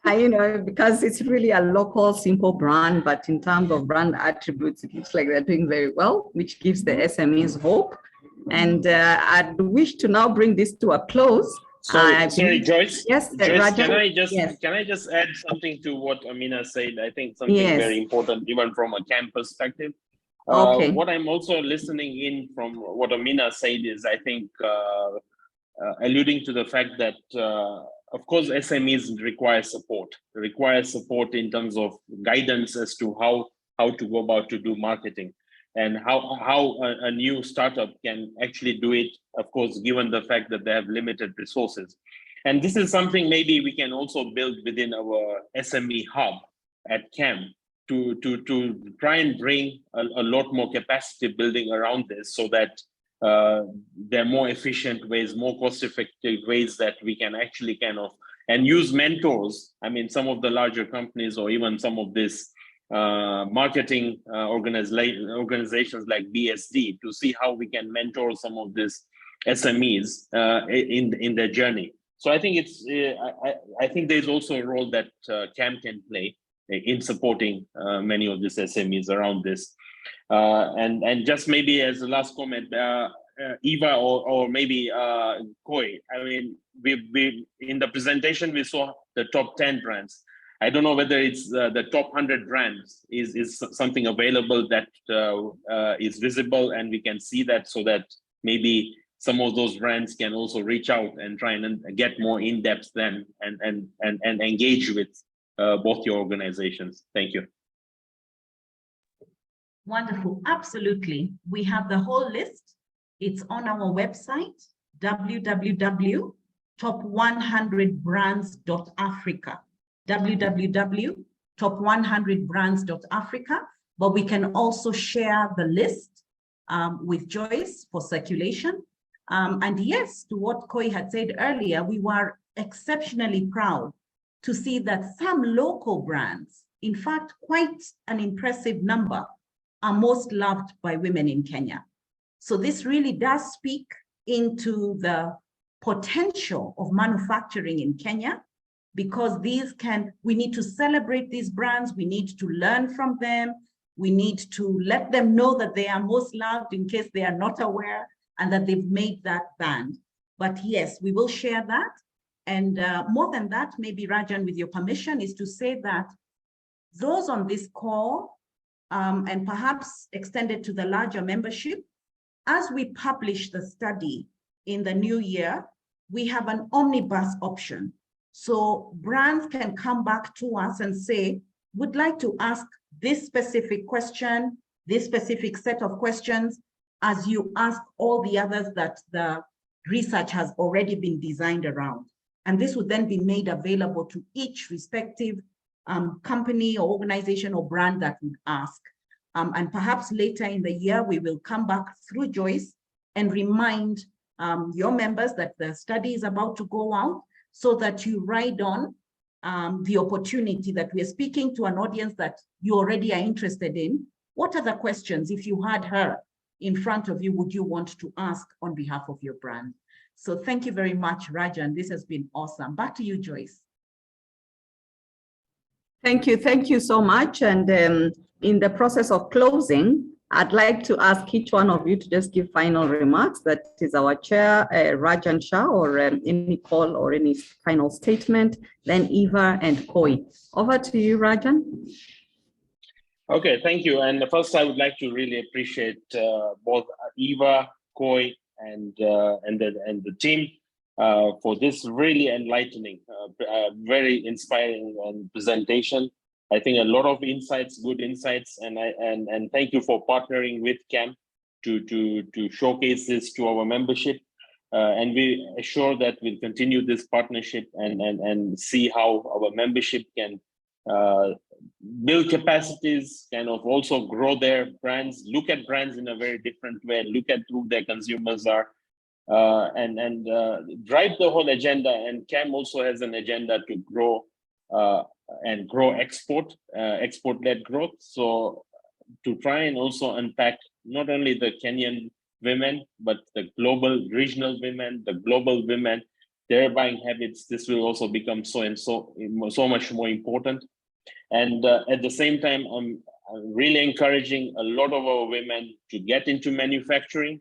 Because it's really a local, simple brand, but in terms of brand attributes, it looks like they're doing very well, which gives the SMEs hope. And I'd wish to now bring this to a close. Sorry, Joyce. Yes, Joyce, Raja, can I just add something to what Amina said? I think something very important, even from a CAM perspective. Okay. What I'm also listening in from what Amina said is, I think, alluding to the fact that, of course, SMEs require support in terms of guidance as to how to go about to do marketing, and how a new startup can actually do it, of course, given the fact that they have limited resources. And this is something maybe we can also build within our SME hub at CAM to try and bring a lot more capacity building around this, so that there are more efficient ways, more cost-effective ways that we can actually and use mentors. I mean, some of the larger companies, or even some of this marketing organizations like BSD, to see how we can mentor some of these SMEs in their journey. So I think I think there's also a role that CAM can play in supporting many of these SMEs around this. And just maybe as a last comment, Eva or maybe Koi. I mean, we in the presentation we saw the top 10 brands. I don't know whether it's the top 100 brands is something available that is visible and we can see that, so that maybe some of those brands can also reach out and try and get more in depth then and engage with both your organizations. Thank you. Wonderful, absolutely. We have the whole list. It's on our website, www.top100brands.africa, www.top100brands.africa, but we can also share the list with Joyce for circulation. And yes, to what Koi had said earlier, we were exceptionally proud to see that some local brands, in fact, quite an impressive number, are most loved by women in Kenya. So this really does speak into the potential of manufacturing in Kenya, because we need to celebrate these brands, we need to learn from them, we need to let them know that they are most loved in case they are not aware and that they've made that band. But yes, we will share that. And more than that, maybe Rajan, with your permission, is to say that those on this call, and perhaps extended to the larger membership, as we publish the study in the new year, we have an omnibus option. So brands can come back to us and say, would like to ask this specific question, this specific set of questions, as you ask all the others that the research has already been designed around. And this would then be made available to each respective company or organization or brand that would ask. And perhaps later in the year, we will come back through Joyce and remind your members that the study is about to go out, so that you ride on the opportunity that we're speaking to an audience that you already are interested in. What other questions, if you had her in front of you, would you want to ask on behalf of your brand? So thank you very much, Rajan. This has been awesome. Back to you, Joyce. Thank you so much. And in the process of closing, I'd like to ask each one of you to just give final remarks. That is our chair, Rajan Shah, or any call or any final statement, then Eva and Koi. Over to you, Rajan. Okay, thank you. And first, I would like to really appreciate both Eva, Koi, and the team for this really enlightening, very inspiring presentation. I think a lot of insights, good insights, and thank you for partnering with CAM to showcase this to our membership. And we assure that we'll continue this partnership and see how our membership can build capacities, kind of also grow their brands, look at brands in a very different way, look at who their consumers are, and drive the whole agenda. And CAM also has an agenda to grow and grow export-led growth. So to try and also unpack not only the Kenyan women, but the global regional women, the global women, their buying habits, this will also become so much more important. And at the same time, I'm really encouraging a lot of our women to get into manufacturing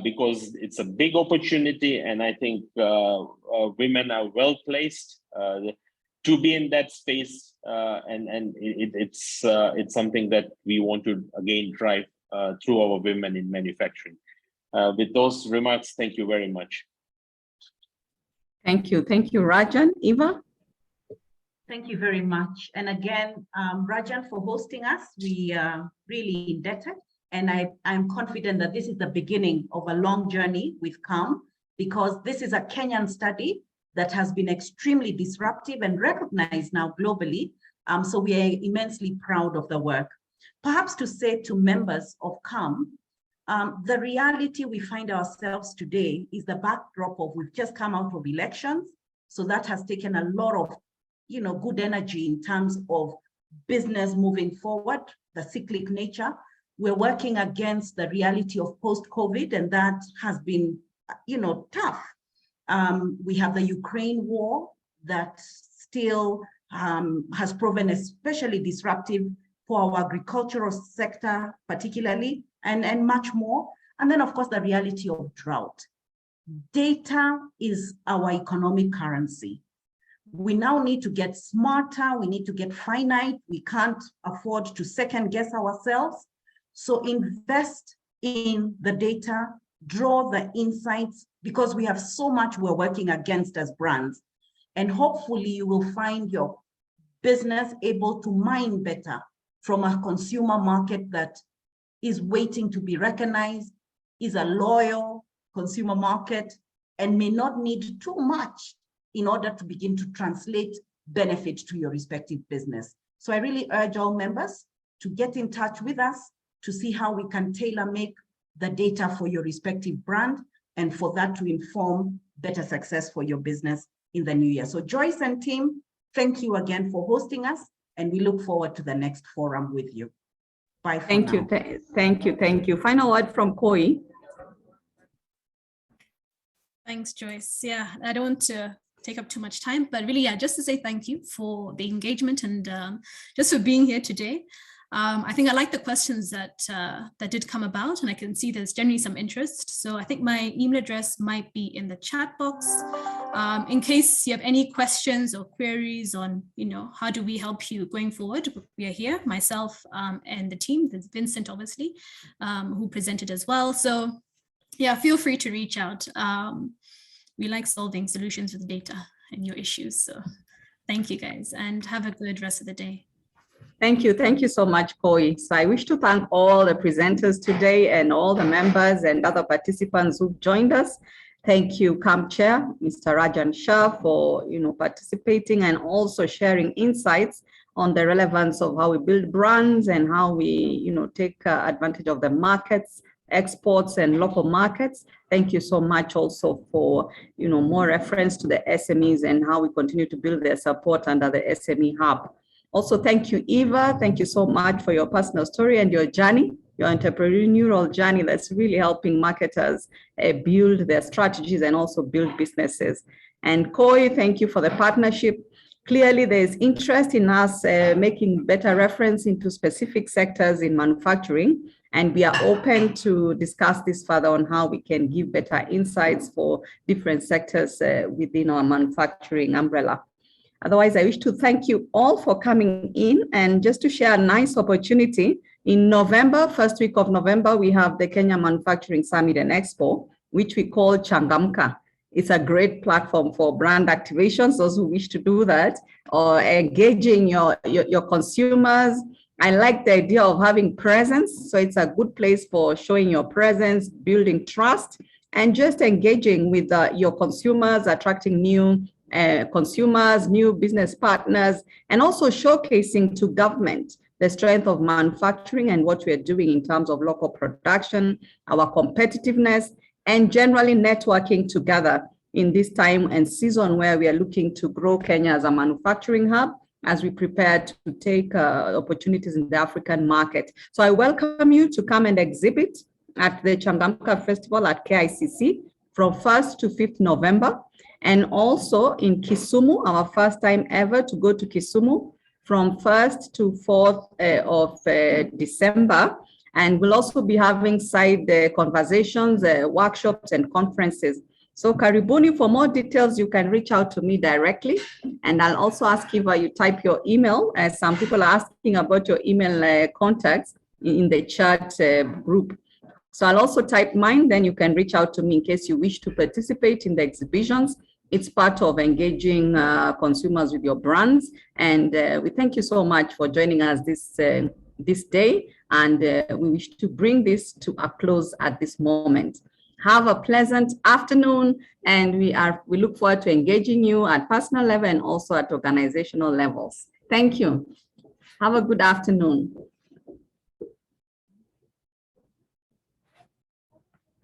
because it's a big opportunity, and I think women are well placed to be in that space, and it's something that we want to again drive through our women in manufacturing. With those remarks, thank you very much. Thank you, Rajan. Eva? Thank you very much. And again, Rajan, for hosting us, we are really indebted. And I'm confident that this is the beginning of a long journey with CAM, because this is a Kenyan study that has been extremely disruptive and recognized now globally. So we are immensely proud of the work. Perhaps to say to members of CAM, the reality we find ourselves today is the backdrop of we've just come out of elections. So that has taken a lot of good energy in terms of business moving forward, the cyclic nature. We're working against the reality of post-COVID, and that has been, tough. We have the Ukraine war that still has proven especially disruptive for our agricultural sector, particularly, and much more. And then, of course, the reality of drought. Data is our economic currency. We now need to get smarter. We need to get finite. We can't afford to second guess ourselves. So invest in the data, draw the insights, because we have so much we're working against as brands. And hopefully you will find your business able to mine better from a consumer market that is waiting to be recognized, is a loyal consumer market, and may not need too much in order to begin to translate benefit to your respective business. So I really urge all members to get in touch with us to see how we can tailor make the data for your respective brand, and for that to inform better success for your business in the new year. So Joyce and team, thank you again for hosting us, and we look forward to the next forum with you. Bye for Thank now. you, thank you, thank you. Final word from Koi. Thanks, Joyce. Yeah, I don't want to take up too much time, but really, yeah, just to say thank you for the engagement and just for being here today. I think I like the questions that did come about, and I can see there's generally some interest. So I think my email address might be in the chat box. In case you have any questions or queries on, how do we help you going forward? We are here, myself and the team. There's Vincent, obviously, who presented as well. So yeah, feel free to reach out. We like solving solutions with data and your issues. So thank you guys, and have a good rest of the day. Thank you so much, Koi. So I wish to thank all the presenters today and all the members and other participants who've joined us. Thank you, CAMP Chair, Mr. Rajan Shah, for participating and also sharing insights on the relevance of how we build brands and how we take advantage of the markets, exports and local markets. Thank you so much also for more reference to the SMEs and how we continue to build their support under the SME Hub. Also, thank you, Eva. Thank you so much for your personal story and your journey, your entrepreneurial journey that's really helping marketers build their strategies and also build businesses. And Koi, thank you for the partnership. Clearly, there's interest in us making better reference into specific sectors in manufacturing, and we are open to discuss this further on how we can give better insights for different sectors within our manufacturing umbrella. Otherwise, I wish to thank you all for coming in, and just to share a nice opportunity. In November, first week of November, we have the Kenya Manufacturing Summit and Expo, which we call Changamka. It's a great platform for brand activations, those who wish to do that, or engaging your consumers. I like the idea of having presence. So it's a good place for showing your presence, building trust, and just engaging with your consumers, attracting new consumers, new business partners, and also showcasing to government the strength of manufacturing and what we're doing in terms of local production, our competitiveness, and generally networking together in this time and season where we are looking to grow Kenya as a manufacturing hub as we prepare to take opportunities in the African market. So I welcome you to come and exhibit at the Changamka Festival at KICC from 1st to 5th November. And also in Kisumu, our first time ever to go to Kisumu from 1st to 4th of December. And we'll also be having side conversations, workshops, and conferences. So Karibuni, for more details, you can reach out to me directly. And I'll also ask if you type your email, as some people are asking about your email contacts in the chat group. So I'll also type mine, then you can reach out to me in case you wish to participate in the exhibitions. It's part of engaging consumers with your brands. And we thank you so much for joining us this day. And we wish to bring this to a close at this moment. Have a pleasant afternoon, and we look forward to engaging you at personal level and also at organizational levels. Thank you. Have a good afternoon.